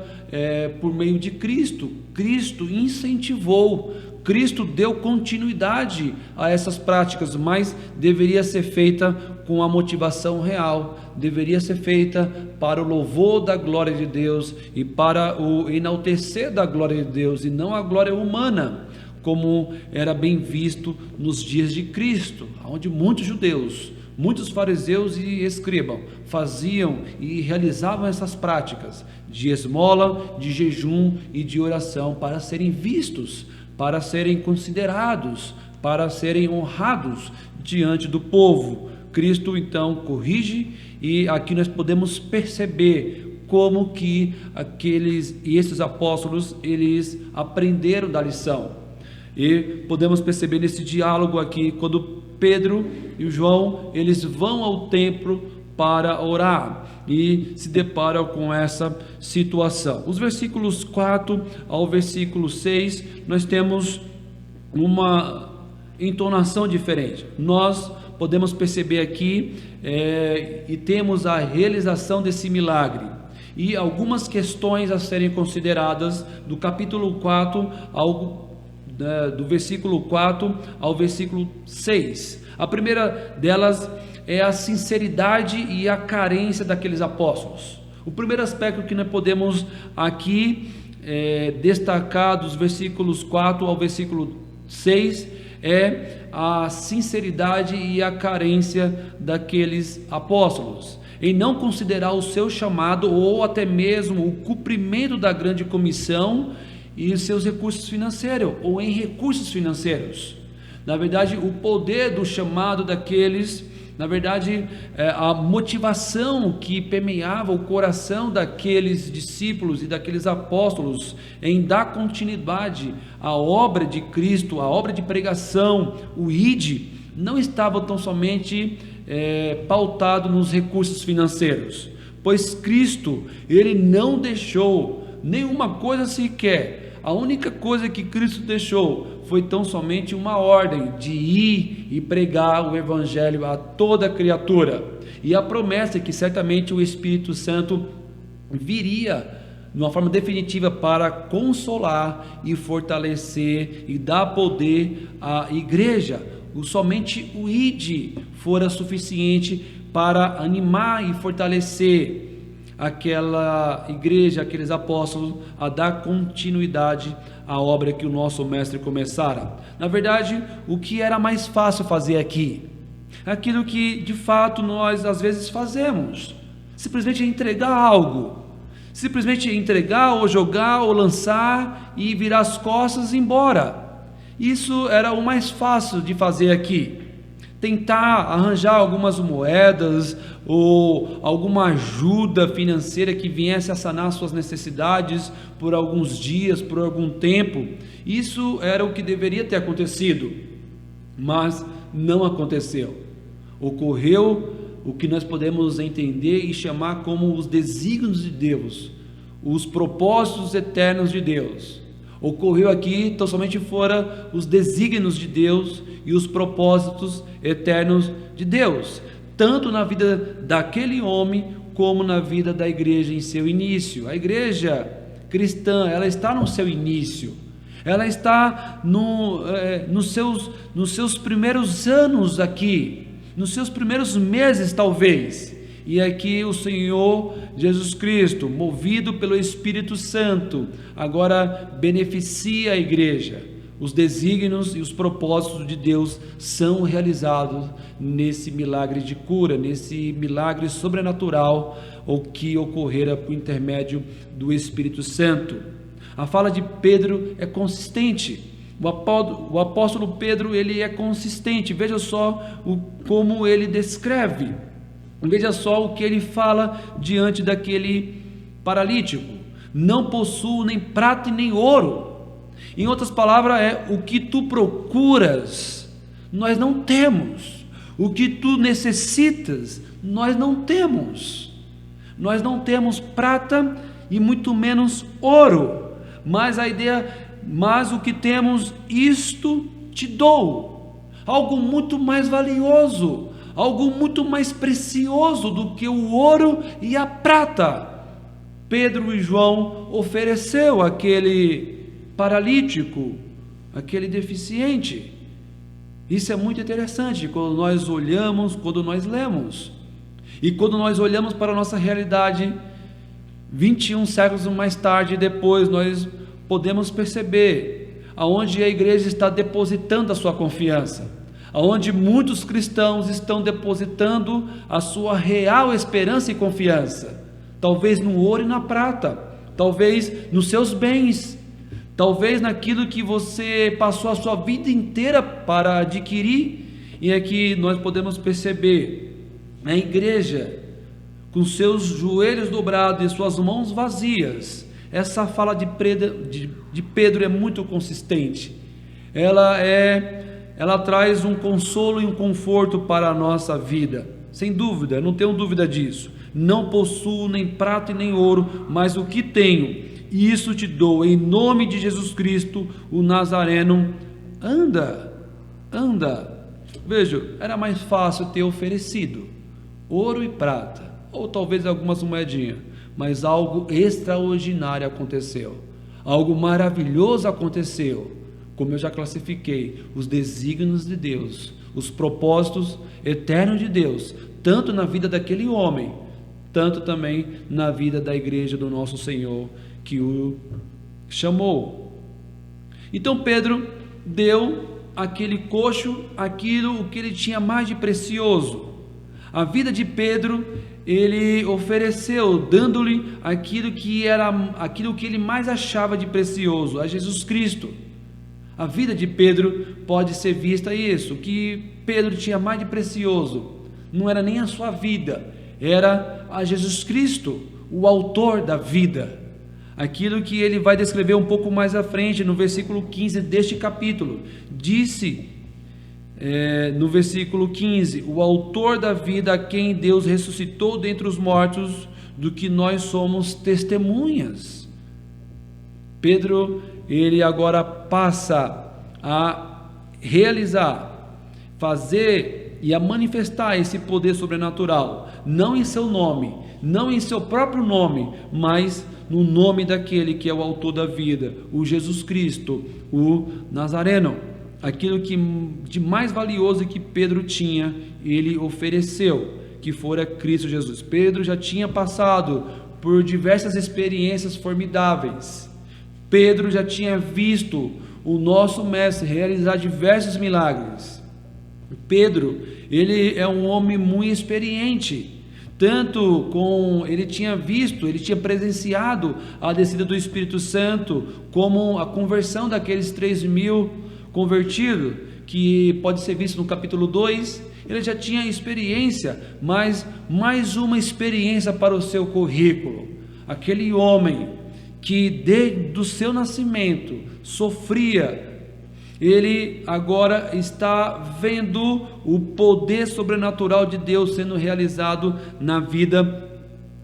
por meio de Cristo. Cristo incentivou, Cristo deu continuidade a essas práticas, mas deveria ser feita com a motivação real, deveria ser feita para o louvor da glória de Deus e para o enaltecer da glória de Deus, e não a glória humana, como era bem visto nos dias de Cristo, onde muitos judeus, muitos fariseus e escribas faziam e realizavam essas práticas de esmola, de jejum e de oração para serem vistos, para serem considerados, para serem honrados diante do povo. Cristo então corrige, e aqui nós podemos perceber como que esses apóstolos, eles aprenderam da lição. E podemos perceber nesse diálogo aqui, quando Pedro e João, eles vão ao templo para orar e se deparam com essa situação. Os versículos 4 ao versículo 6, nós temos uma entonação diferente. Nós podemos perceber aqui e temos a realização desse milagre e algumas questões a serem consideradas do capítulo 4 ao do versículo 4 ao versículo 6. A primeira delas é a sinceridade e a carência daqueles apóstolos. O primeiro aspecto que nós podemos aqui destacar dos versículos 4 ao versículo 6 é a sinceridade e a carência daqueles apóstolos, em não considerar o seu chamado ou até mesmo o cumprimento da grande comissão e seus recursos financeiros, ou em recursos financeiros. Na verdade, o poder do chamado daqueles, na verdade, a motivação que permeava o coração daqueles discípulos e daqueles apóstolos em dar continuidade à obra de Cristo, à obra de pregação, o ID, não estava tão somente pautado nos recursos financeiros, pois Cristo, ele não deixou nenhuma coisa sequer. A única coisa que Cristo deixou foi tão somente uma ordem de ir e pregar o evangelho a toda criatura, e a promessa que certamente o Espírito Santo viria de uma forma definitiva para consolar e fortalecer e dar poder à igreja. Somente o ID fora suficiente para animar e fortalecer aquela igreja, aqueles apóstolos, a dar continuidade à obra que o nosso mestre começara. Na verdade, o que era mais fácil fazer aqui? Aquilo que de fato nós às vezes fazemos, simplesmente entregar algo, simplesmente entregar ou jogar ou lançar e virar as costas e ir embora. Isso era o mais fácil de fazer aqui. Tentar arranjar algumas moedas ou alguma ajuda financeira que viesse a sanar suas necessidades por alguns dias, por algum tempo. Isso era o que deveria ter acontecido, mas não aconteceu. Ocorreu o que nós podemos entender e chamar como os desígnios de Deus, os propósitos eternos de Deus. Ocorreu aqui, tão somente fora os desígnios de Deus e os propósitos eternos de Deus, tanto na vida daquele homem como na vida da igreja em seu início. A igreja cristã, ela está no seu início, ela está nos seus primeiros anos aqui, nos seus primeiros meses talvez. E aqui o Senhor Jesus Cristo, movido pelo Espírito Santo, agora beneficia a igreja. Os desígnios e os propósitos de Deus são realizados nesse milagre de cura, nesse milagre sobrenatural, o que ocorrera por intermédio do Espírito Santo. A fala de Pedro é consistente. O apóstolo Pedro, ele é consistente. Veja só como ele descreve. Veja só o que ele fala diante daquele paralítico: não possuo nem prata e nem ouro. Em outras palavras, o que tu procuras, nós não temos. O que tu necessitas, nós não temos. Nós não temos prata e muito menos ouro. Mas o que temos, isto te dou. Algo muito mais valioso, algo muito mais precioso do que o ouro e a prata. Pedro e João ofereceu àquele paralítico, aquele deficiente. Isso é muito interessante quando nós olhamos, quando nós lemos. E quando nós olhamos para a nossa realidade, 21 séculos mais tarde, depois, nós podemos perceber aonde a igreja está depositando a sua confiança, aonde muitos cristãos estão depositando a sua real esperança e confiança, talvez no ouro e na prata, talvez nos seus bens, talvez naquilo que você passou a sua vida inteira para adquirir. E aqui nós podemos perceber a igreja com seus joelhos dobrados e suas mãos vazias. Essa fala de Pedro é muito consistente. Ela traz um consolo e um conforto para a nossa vida, sem dúvida, não tenho dúvida disso. Não possuo nem prata e nem ouro, mas o que tenho, isso te dou. Em nome de Jesus Cristo, o Nazareno, anda. Veja, era mais fácil ter oferecido ouro e prata, ou talvez algumas moedinhas, mas algo extraordinário aconteceu, algo maravilhoso aconteceu. como eu já classifiquei, os desígnios de Deus, os propósitos eternos de Deus, tanto na vida daquele homem, tanto também na vida da igreja do nosso Senhor, que o chamou. Então Pedro deu àquele coxo aquilo que ele tinha mais de precioso. A vida de Pedro, ele ofereceu, dando-lhe aquilo que ele mais achava de precioso, a Jesus Cristo. A vida de Pedro pode ser vista isso, que Pedro tinha mais de precioso, não era nem a sua vida, era a Jesus Cristo, o autor da vida. Aquilo que ele vai descrever um pouco mais à frente, no versículo 15 deste capítulo. Disse, no versículo 15, o autor da vida, a quem Deus ressuscitou dentre os mortos, do que nós somos testemunhas. Pedro, ele agora passa a realizar, fazer e a manifestar esse poder sobrenatural, não em seu nome, não em seu próprio nome, mas no nome daquele que é o autor da vida, o Jesus Cristo, o Nazareno. Aquilo que de mais valioso que Pedro tinha, ele ofereceu, que fora Cristo Jesus. Pedro já tinha passado por diversas experiências formidáveis. Pedro já tinha visto o nosso mestre realizar diversos milagres. Pedro, ele é um homem muito experiente, tanto com ele tinha visto, ele tinha presenciado a descida do Espírito Santo, como a conversão daqueles 3.000 convertidos, que pode ser visto no capítulo 2. Ele já tinha experiência, mas mais uma experiência para o seu currículo. Aquele homem que desde o seu nascimento sofria, ele agora está vendo o poder sobrenatural de Deus sendo realizado na vida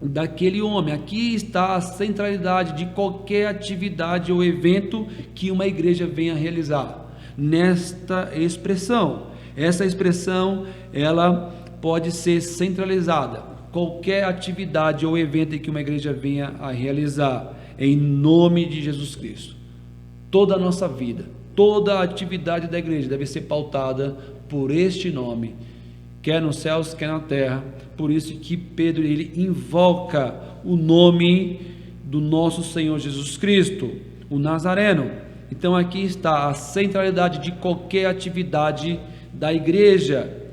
daquele homem. Aqui está a centralidade de qualquer atividade ou evento que uma igreja venha realizar, nesta expressão. Essa expressão, ela pode ser centralizada, qualquer atividade ou evento em que uma igreja venha a realizar, em nome de Jesus Cristo. Toda a nossa vida, toda a atividade da igreja deve ser pautada por este nome, quer nos céus, quer na terra. Por isso que Pedro, ele invoca o nome do nosso Senhor Jesus Cristo, o Nazareno. Então aqui está a centralidade de qualquer atividade da igreja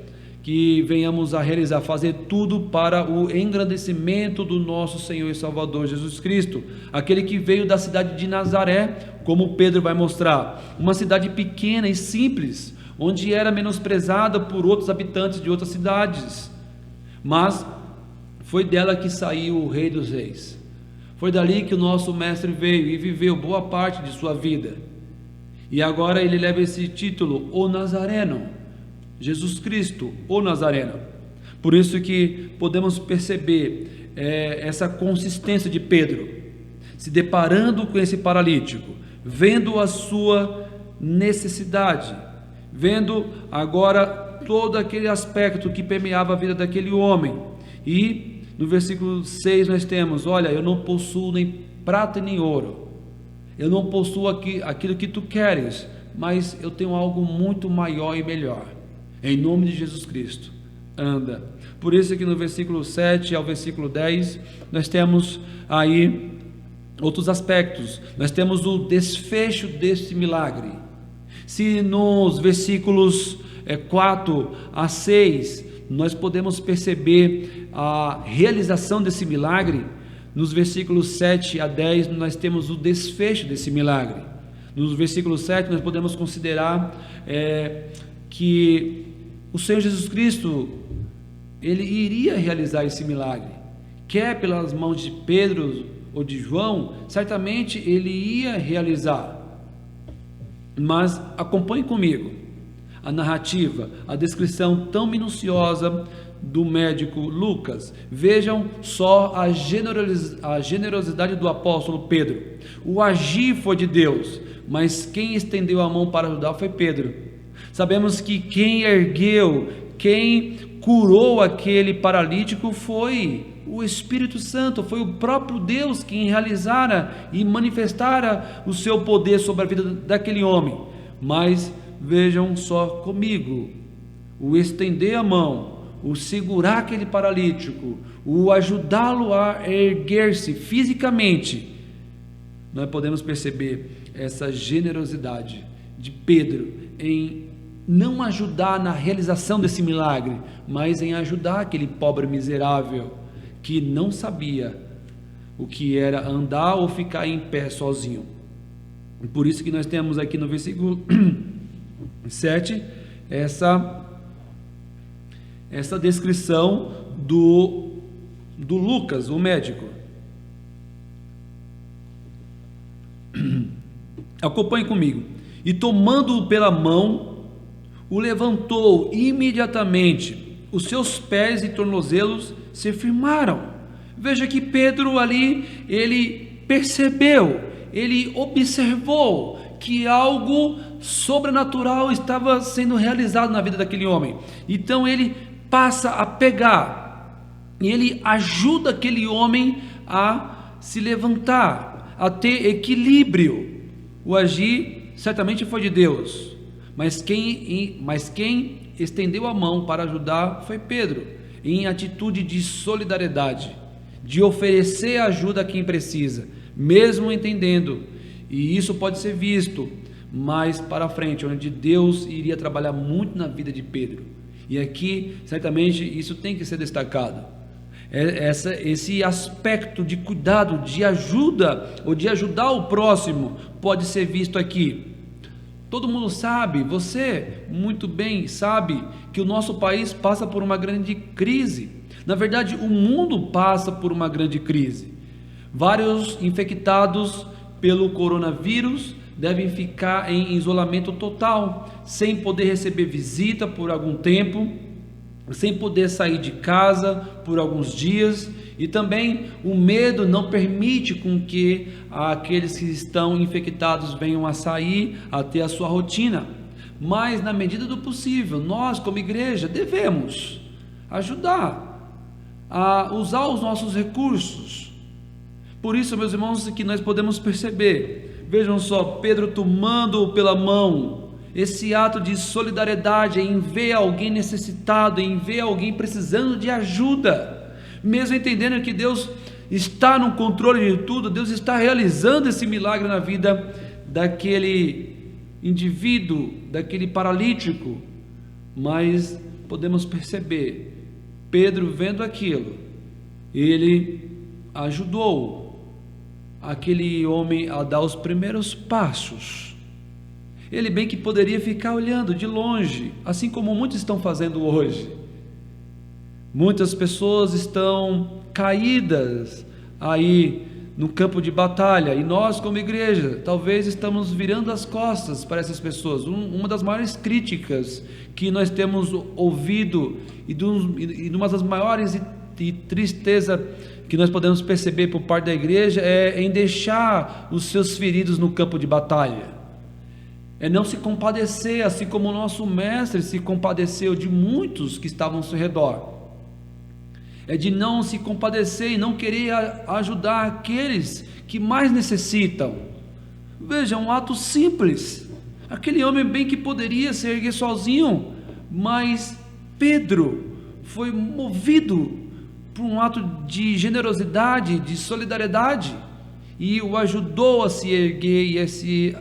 que venhamos a realizar, fazer tudo para o engrandecimento do nosso Senhor e Salvador Jesus Cristo, aquele que veio da cidade de Nazaré, como Pedro vai mostrar, uma cidade pequena e simples, onde era menosprezada por outros habitantes de outras cidades, mas foi dela que saiu o Rei dos Reis. Foi dali que o nosso mestre veio e viveu boa parte de sua vida, e agora ele leva esse título, o Nazareno, Jesus Cristo, o Nazareno. Por isso que podemos perceber essa consistência de Pedro, se deparando com esse paralítico, vendo a sua necessidade, vendo agora todo aquele aspecto que permeava a vida daquele homem. E no versículo 6 nós temos: olha, eu não possuo nem prata nem ouro, eu não possuo aquilo que tu queres, mas eu tenho algo muito maior e melhor. Em nome de Jesus Cristo, anda. Por isso que no versículo 7 ao versículo 10, nós temos aí outros aspectos. Nós temos o desfecho desse milagre. Se nos versículos 4 a 6, nós podemos perceber a realização desse milagre, nos versículos 7 a 10, nós temos o desfecho desse milagre. No versículo 7, nós podemos considerar que o Senhor Jesus Cristo, ele iria realizar esse milagre, quer pelas mãos de Pedro ou de João, certamente ele ia realizar. Mas acompanhe comigo a narrativa, a descrição tão minuciosa do médico Lucas. Vejam só a generosidade do apóstolo Pedro. O agir foi de Deus, mas quem estendeu a mão para ajudar foi Pedro. Sabemos que quem ergueu, quem curou aquele paralítico foi o Espírito Santo, foi o próprio Deus quem realizara e manifestara o seu poder sobre a vida daquele homem. Mas vejam só comigo, o estender a mão, o segurar aquele paralítico, o ajudá-lo a erguer-se fisicamente, nós podemos perceber essa generosidade de Pedro em não ajudar na realização desse milagre, mas em ajudar aquele pobre miserável que não sabia o que era andar ou ficar em pé sozinho. Por isso que nós temos aqui no versículo 7 essa descrição do Lucas, o médico. Acompanhe comigo. E tomando-o pela mão, o levantou imediatamente, os seus pés e tornozelos se firmaram. Veja que Pedro ali, ele percebeu, ele observou que algo sobrenatural estava sendo realizado na vida daquele homem. Então ele passa a pegar, e ele ajuda aquele homem a se levantar, a ter equilíbrio. O agir certamente foi de Deus, mas quem estendeu a mão para ajudar foi Pedro, em atitude de solidariedade, de oferecer ajuda a quem precisa, mesmo entendendo, e isso pode ser visto mais para frente, onde Deus iria trabalhar muito na vida de Pedro, e aqui certamente isso tem que ser destacado. Esse aspecto de cuidado, de ajuda, ou de ajudar o próximo, pode ser visto aqui. Todo mundo sabe, você muito bem sabe, que o nosso país passa por uma grande crise. Na verdade, o mundo passa por uma grande crise. Vários infectados pelo coronavírus devem ficar em isolamento total, sem poder receber visita por algum tempo, sem poder sair de casa por alguns dias, e também o medo não permite com que aqueles que estão infectados venham a sair, a ter a sua rotina. Mas na medida do possível, nós como igreja devemos ajudar a usar os nossos recursos. Por isso, meus irmãos, que nós podemos perceber, vejam só, Pedro tomando-o pela mão, esse ato de solidariedade em ver alguém necessitado, em ver alguém precisando de ajuda, mesmo entendendo que Deus está no controle de tudo, Deus está realizando esse milagre na vida daquele indivíduo, daquele paralítico, mas podemos perceber, Pedro vendo aquilo, ele ajudou aquele homem a dar os primeiros passos. Ele bem que poderia ficar olhando de longe, assim como muitos estão fazendo hoje. Muitas pessoas estão caídas aí no campo de batalha, e nós como igreja, talvez estamos virando as costas para essas pessoas. Uma das maiores críticas que nós temos ouvido, e uma das maiores tristeza que nós podemos perceber por parte da igreja, é em deixar os seus feridos no campo de batalha. É não se compadecer, assim como o nosso mestre se compadeceu de muitos que estavam ao seu redor. É de não se compadecer e não querer ajudar aqueles que mais necessitam. Veja, um ato simples. Aquele homem bem que poderia se erguer sozinho, mas Pedro foi movido por um ato de generosidade, de solidariedade, e o ajudou a se erguer e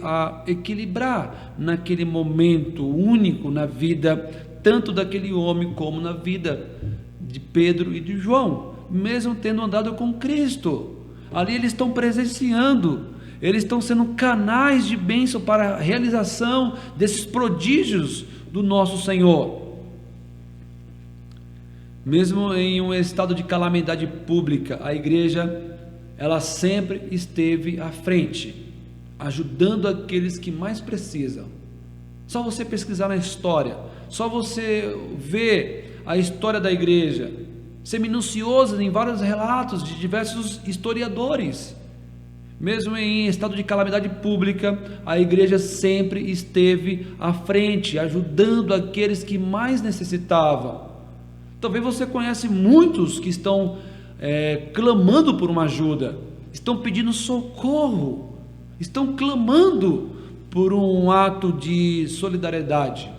a equilibrar naquele momento único na vida, tanto daquele homem como na vida de Pedro e de João, mesmo tendo andado com Cristo. Ali eles estão presenciando, eles estão sendo canais de bênção para a realização desses prodígios do nosso Senhor. Mesmo em um estado de calamidade pública, a igreja, ela sempre esteve à frente, ajudando aqueles que mais precisam. Só você pesquisar na história, só você ver a história da igreja, ser minucioso em vários relatos de diversos historiadores. Mesmo em estado de calamidade pública, a igreja sempre esteve à frente, ajudando aqueles que mais necessitavam. Talvez você conhece muitos que estão clamando por uma ajuda, estão pedindo socorro, estão clamando por um ato de solidariedade.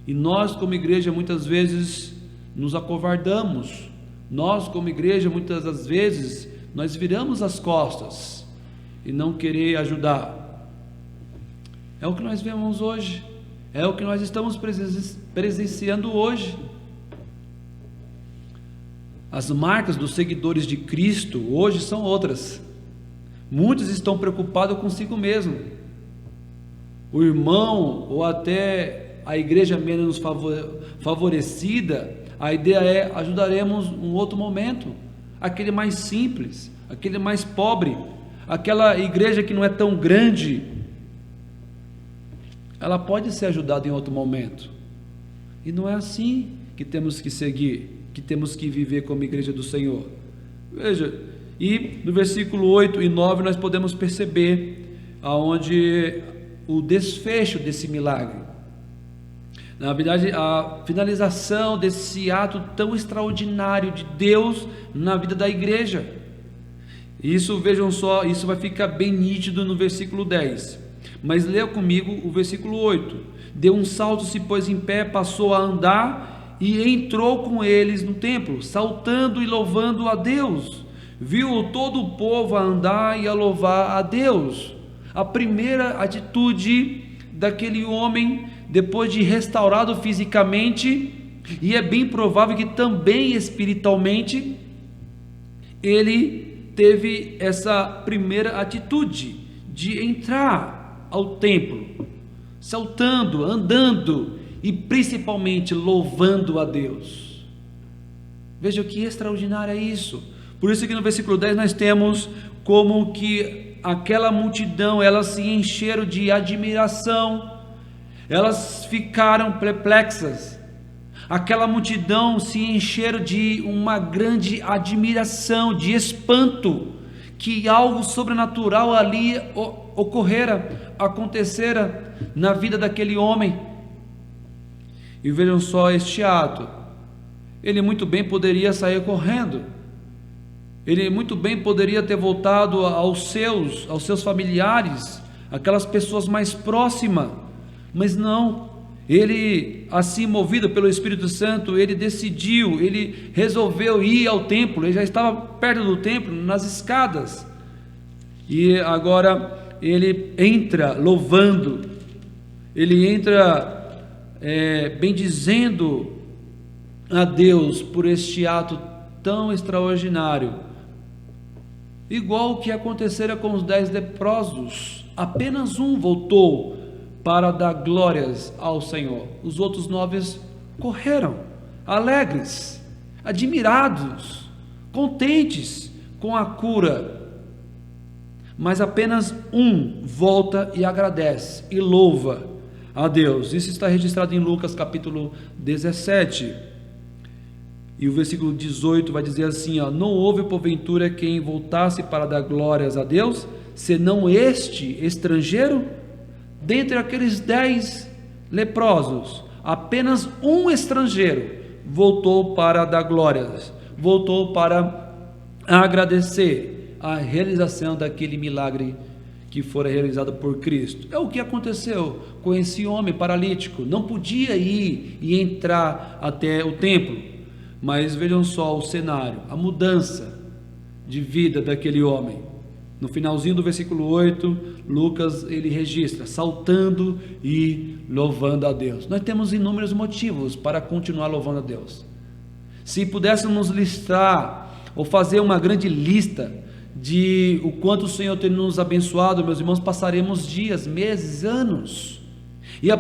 E nós, como igreja, muitas vezes nos acovardamos. Nós, como igreja, muitas das vezes, nós viramos as costas e não querer ajudar. É o que nós vemos hoje. É o que nós estamos presenciando hoje. As marcas dos seguidores de Cristo hoje são outras. Muitos estão preocupados consigo mesmo. O irmão ou até a igreja menos favorecida, a ideia é ajudaremos um outro momento, aquele mais simples, aquele mais pobre, aquela igreja que não é tão grande, ela pode ser ajudada em outro momento. E não é assim que temos que seguir, que temos que viver como igreja do Senhor. Veja, e no versículo 8 e 9 nós podemos perceber aonde o desfecho desse milagre. Na verdade, a finalização desse ato tão extraordinário de Deus na vida da igreja. Isso, vejam só, isso vai ficar bem nítido no versículo 10. Mas leia comigo o versículo 8. Deu um salto, se pôs em pé, passou a andar e entrou com eles no templo, saltando e louvando a Deus. Viu todo o povo a andar e a louvar a Deus. A primeira atitude daquele homem, depois de restaurado fisicamente, e é bem provável que também espiritualmente, ele teve essa primeira atitude de entrar ao templo, saltando, andando e principalmente louvando a Deus. Veja que extraordinário é isso. Por isso que no versículo 10 nós temos como que aquela multidão, elas se encheram de admiração, elas ficaram perplexas. Aquela multidão se encheram de uma grande admiração, de espanto, que algo sobrenatural ali acontecera na vida daquele homem. E vejam só este ato. Ele muito bem poderia sair correndo. Ele muito bem poderia ter voltado aos seus familiares, aquelas pessoas mais próximas, mas não. Ele, assim movido pelo Espírito Santo, ele decidiu, ele resolveu ir ao templo. Ele já estava perto do templo, nas escadas, e agora ele entra louvando, ele entra bendizendo a Deus por este ato tão extraordinário, igual o que acontecera com os 10 leprosos. Apenas um voltou para dar glórias ao Senhor. Os outros 9 correram, alegres, admirados, contentes com a cura. Mas apenas um volta e agradece e louva a Deus. Isso está registrado em Lucas capítulo 17. E o versículo 18 vai dizer assim, não houve porventura quem voltasse para dar glórias a Deus, senão este estrangeiro? Dentre aqueles 10 leprosos, apenas um estrangeiro voltou para dar glórias, voltou para agradecer a realização daquele milagre que fora realizado por Cristo. É o que aconteceu com esse homem paralítico. Não podia ir e entrar até o templo, mas vejam só o cenário, a mudança de vida daquele homem. No finalzinho do versículo 8, Lucas ele registra, saltando e louvando a Deus. Nós temos inúmeros motivos para continuar louvando a Deus. Se pudéssemos listar ou fazer uma grande lista de o quanto o Senhor tem nos abençoado, meus irmãos, passaremos dias, meses, anos. E o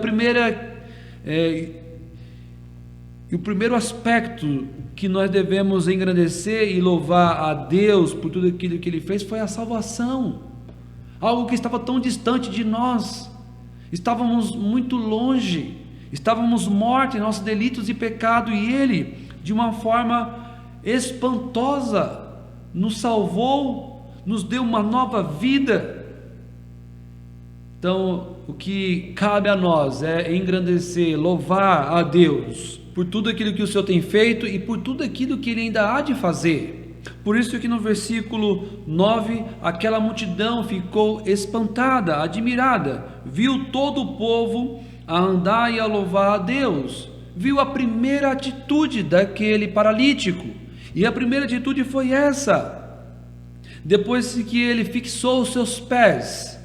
primeiro aspecto que nós devemos engrandecer e louvar a Deus por tudo aquilo que Ele fez foi a salvação. Algo que estava tão distante de nós. Estávamos muito longe. Estávamos mortos em nossos delitos e pecado. E Ele, de uma forma espantosa, nos salvou, nos deu uma nova vida. Então, o que cabe a nós é engrandecer, louvar a Deus por tudo aquilo que o Senhor tem feito e por tudo aquilo que Ele ainda há de fazer. Por isso que no versículo 9, aquela multidão ficou espantada, admirada, viu todo o povo a andar e a louvar a Deus, viu a primeira atitude daquele paralítico, e a primeira atitude foi essa: depois que ele fixou os seus pés,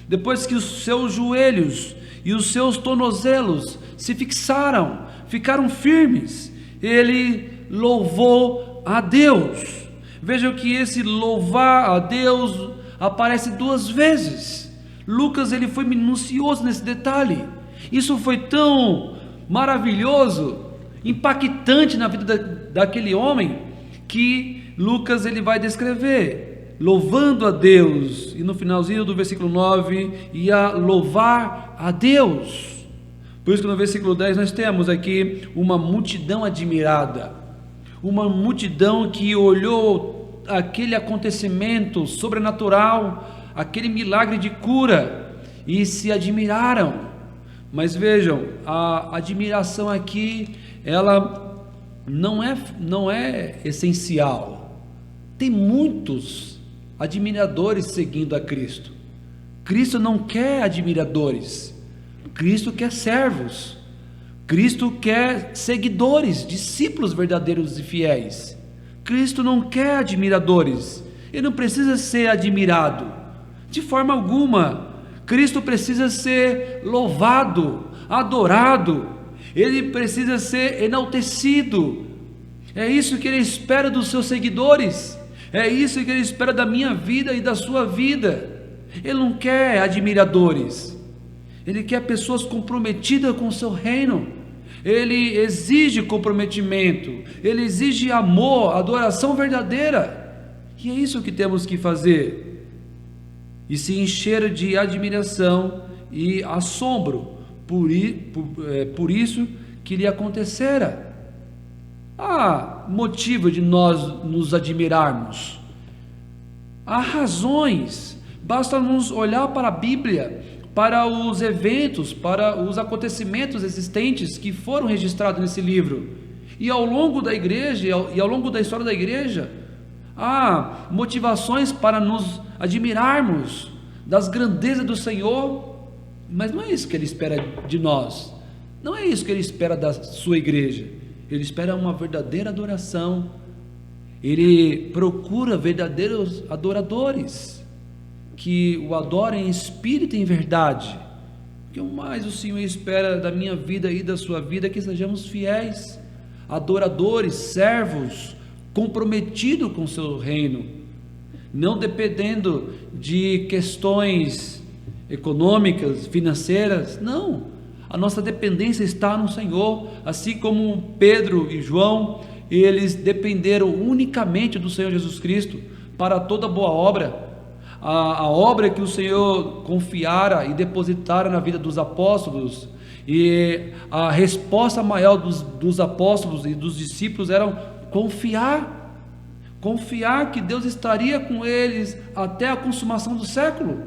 depois que os seus joelhos e os seus tornozelos se fixaram, ficaram firmes, ele louvou a Deus. Vejam que esse louvar a Deus aparece 2 vezes. Lucas ele foi minucioso nesse detalhe. Isso foi tão maravilhoso, impactante na vida daquele homem, que Lucas ele vai descrever louvando a Deus, e no finalzinho do versículo 9 ia louvar a Deus. Por isso que no versículo 10 nós temos aqui uma multidão admirada, uma multidão que olhou aquele acontecimento sobrenatural, aquele milagre de cura, e se admiraram. Mas vejam, a admiração aqui, ela não é essencial. Tem muitos admiradores seguindo a Cristo. Cristo não quer admiradores, Cristo quer servos, Cristo quer seguidores, discípulos verdadeiros e fiéis. Cristo não quer admiradores, ele não precisa ser admirado, de forma alguma. Cristo precisa ser louvado, adorado, ele precisa ser enaltecido. É isso que ele espera dos seus seguidores, é isso que ele espera da minha vida e da sua vida. Ele não quer admiradores, ele quer pessoas comprometidas com o seu reino. Ele exige comprometimento, ele exige amor, adoração verdadeira, e é isso que temos que fazer, e se encher de admiração e assombro por isso que lhe acontecera. Há motivo de nós nos admirarmos, há razões, basta nos olhar para a Bíblia, para os eventos, para os acontecimentos existentes que foram registrados nesse livro, e ao longo da igreja e ao longo da história da igreja, há motivações para nos admirarmos das grandezas do Senhor. Mas não é isso que ele espera de nós, não é isso que ele espera da sua igreja. Ele espera uma verdadeira adoração, ele procura verdadeiros adoradores, que o adorem em espírito e em verdade. O que mais o Senhor espera da minha vida e da sua vida é que sejamos fiéis, adoradores, servos, comprometidos com o seu reino, não dependendo de questões econômicas, financeiras. Não, a nossa dependência está no Senhor, assim como Pedro e João, eles dependeram unicamente do Senhor Jesus Cristo para toda boa obra. A obra que o Senhor confiara e depositara na vida dos apóstolos, e a resposta maior dos apóstolos e dos discípulos era confiar que Deus estaria com eles até a consumação do século.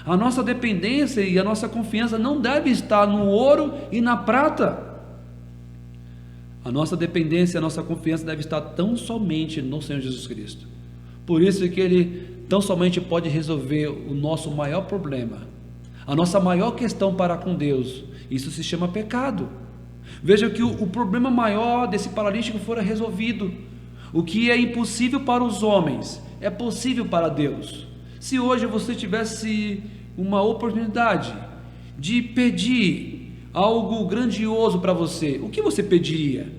A nossa dependência e a nossa confiança não deve estar no ouro e na prata. A nossa dependência e a nossa confiança deve estar tão somente no Senhor Jesus Cristo. Por isso que Ele tão somente pode resolver o nosso maior problema, a nossa maior questão para com Deus. Isso se chama pecado. Veja que o problema maior desse paralítico fora resolvido. O que é impossível para os homens é possível para Deus. Se hoje você tivesse uma oportunidade de pedir algo grandioso para você, o que você pediria?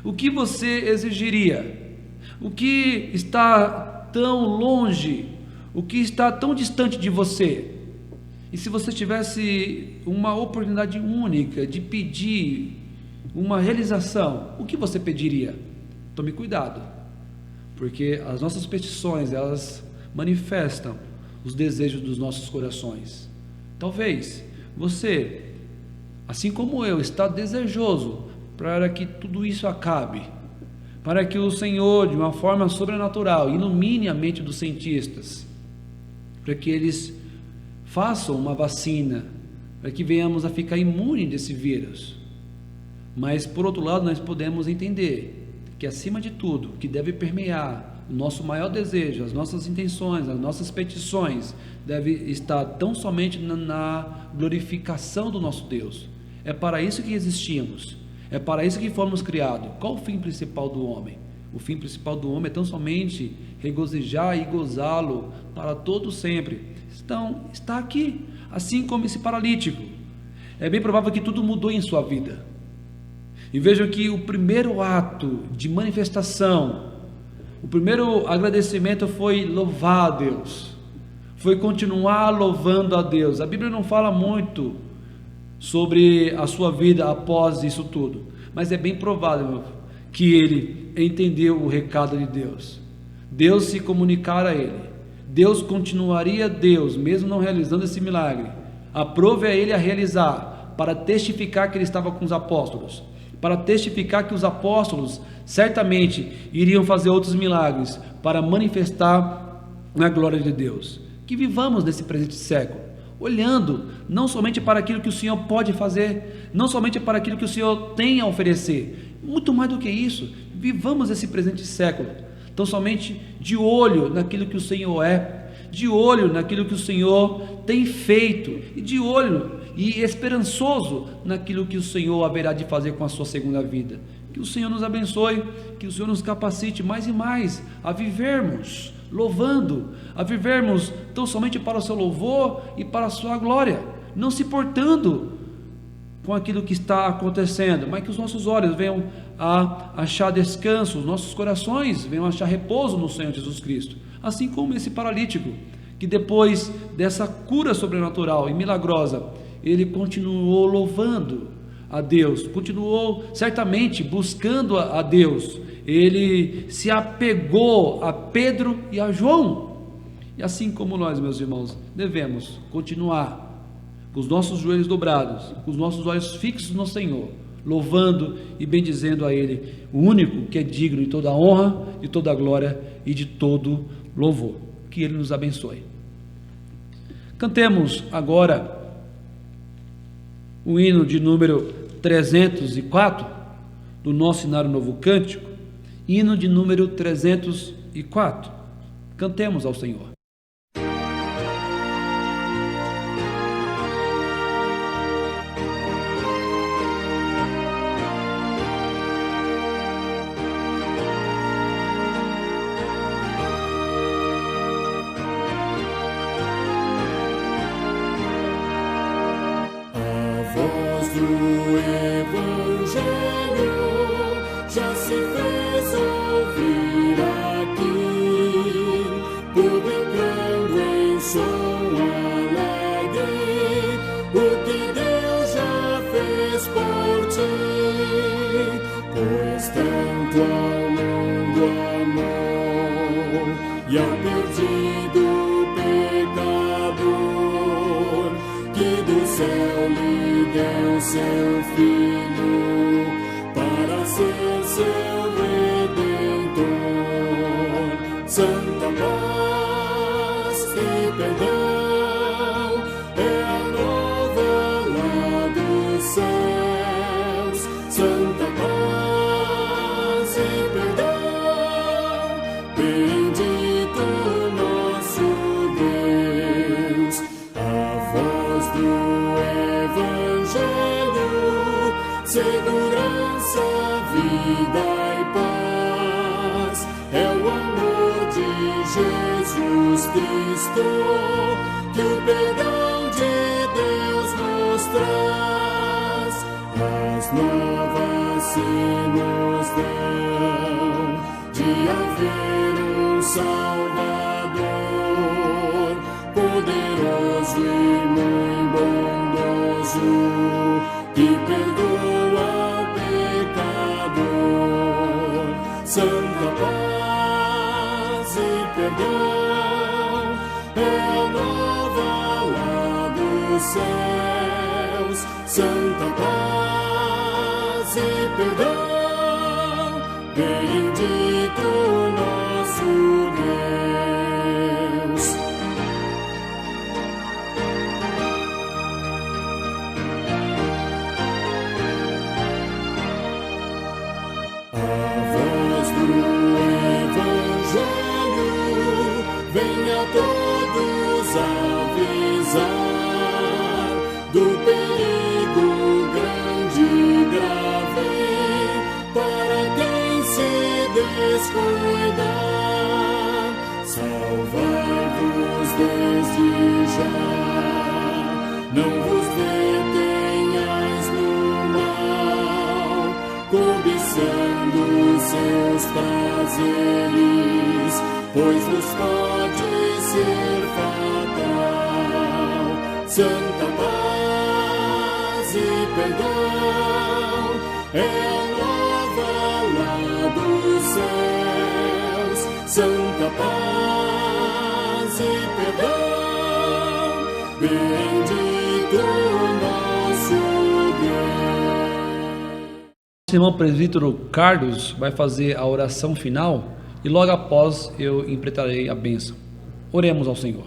O que você exigiria? O que está tão longe, o que está tão distante de você? E se você tivesse uma oportunidade única de pedir uma realização, o que você pediria? Tome cuidado, porque as nossas petições, elas manifestam os desejos dos nossos corações. Talvez você, assim como eu, está desejoso para que tudo isso acabe, para que o Senhor, de uma forma sobrenatural, ilumine a mente dos cientistas, para que eles façam uma vacina, para que venhamos a ficar imune desse vírus. Mas, por outro lado, nós podemos entender que, acima de tudo, o que deve permear o nosso maior desejo, as nossas intenções, as nossas petições deve estar tão somente na glorificação do nosso Deus. É para isso que existimos, é para isso que fomos criados. Qual o fim principal do homem? O fim principal do homem é tão somente regozijar e gozá-lo para todo sempre. Então, está aqui, assim como esse paralítico. É bem provável que tudo mudou em sua vida. E vejam que o primeiro ato de manifestação, o primeiro agradecimento foi louvar a Deus, foi continuar louvando a Deus. A Bíblia não fala muito sobre a sua vida após isso tudo, mas é bem provável que ele entendeu o recado de Deus. Deus se comunicara a ele, Deus continuaria Deus, mesmo não realizando esse milagre. Aprove a ele a realizar, para testificar que ele estava com os apóstolos, para testificar que os apóstolos certamente iriam fazer outros milagres para manifestar a glória de Deus. Que vivamos nesse presente século, olhando não somente para aquilo que o Senhor pode fazer, não somente para aquilo que o Senhor tem a oferecer, muito mais do que isso, vivamos esse presente século, tão somente de olho naquilo que o Senhor é, de olho naquilo que o Senhor tem feito, e de olho e esperançoso naquilo que o Senhor haverá de fazer com a sua segunda vida. Que o Senhor nos abençoe, que o Senhor nos capacite mais e mais a vivermos louvando, a vivermos tão somente para o seu louvor e para a sua glória, não se portando com aquilo que está acontecendo, mas que os nossos olhos venham a achar descanso, os nossos corações venham a achar repouso no Senhor Jesus Cristo, assim como esse paralítico, que depois dessa cura sobrenatural e milagrosa, ele continuou louvando a Deus, continuou certamente buscando a Deus, ele se apegou a Pedro e a João, e assim como nós, meus irmãos, devemos continuar com os nossos joelhos dobrados, com os nossos olhos fixos no Senhor, louvando e bendizendo a Ele, o único que é digno de toda a honra, de toda a glória e de todo louvor. Que Ele nos abençoe. Cantemos agora o hino de número 304 do nosso Inário Novo Cântico, hino de número 304. Cantemos ao Senhor. Do Evangelho já se fez ouvir aqui, publicando em som alegre o que Deus já fez por ti, pois tanto ao mundo amou e ao perdido pecador, que do céu lhe deu seu Filho para ser seu Redentor. Santa paz e perdão é a nova lá dos céus. Santa paz e perdão, bendito nosso Deus. A voz do Evangelho, segurança, vida e paz, é o amor de Jesus Cristo, que o perdão de Deus nos traz. As novas se nos dão de haver um Salvador, poderoso e muito bondoso, que perdoa o pecador. Santa paz e perdão é a nova lá dos céus. Santa paz e perdão, bendito nosso Deus. A voz do Evangelho descuidar, salvai-vos desde já. Não vos detenhais no mal, cobiçando seus prazeres, pois vos pode ser fatal. Santa paz e perdão é a nova lá dos céus. Santa paz e perdão, bendito nosso Deus. O irmão presbítero Carlos vai fazer a oração final e logo após eu impretarei a bênção. Oremos ao Senhor.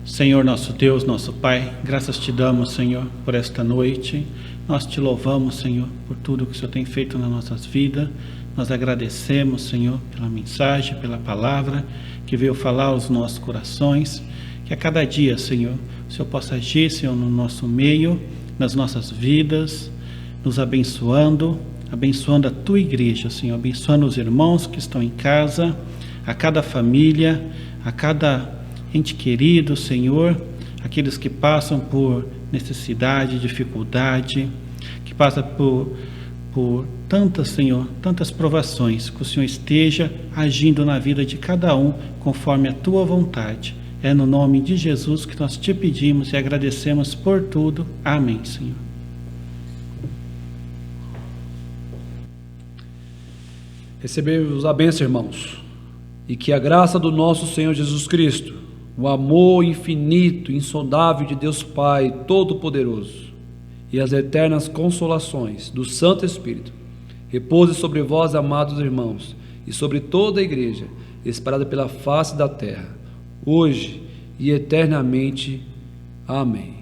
Senhor nosso Deus, nosso Pai, graças te damos, Senhor, por esta noite. Nós te louvamos, Senhor, por tudo que o Senhor tem feito nas nossas vidas. Nós agradecemos, Senhor, pela mensagem, pela palavra que veio falar aos nossos corações. Que a cada dia, Senhor, o Senhor possa agir, Senhor, no nosso meio, nas nossas vidas, nos abençoando a tua igreja, Senhor, abençoando os irmãos que estão em casa, a cada família, a cada ente querido, Senhor, aqueles que passam por necessidade, dificuldade, que passam por tantas, Senhor, tantas provações, que o Senhor esteja agindo na vida de cada um conforme a tua vontade. É no nome de Jesus que nós te pedimos e agradecemos por tudo. Amém, Senhor. Recebemos a bênção, irmãos, e que a graça do nosso Senhor Jesus Cristo, o amor infinito, insondável de Deus Pai Todo-Poderoso e as eternas consolações do Santo Espírito repouse sobre vós, amados irmãos, e sobre toda a igreja espalhada pela face da terra, hoje e eternamente. Amém.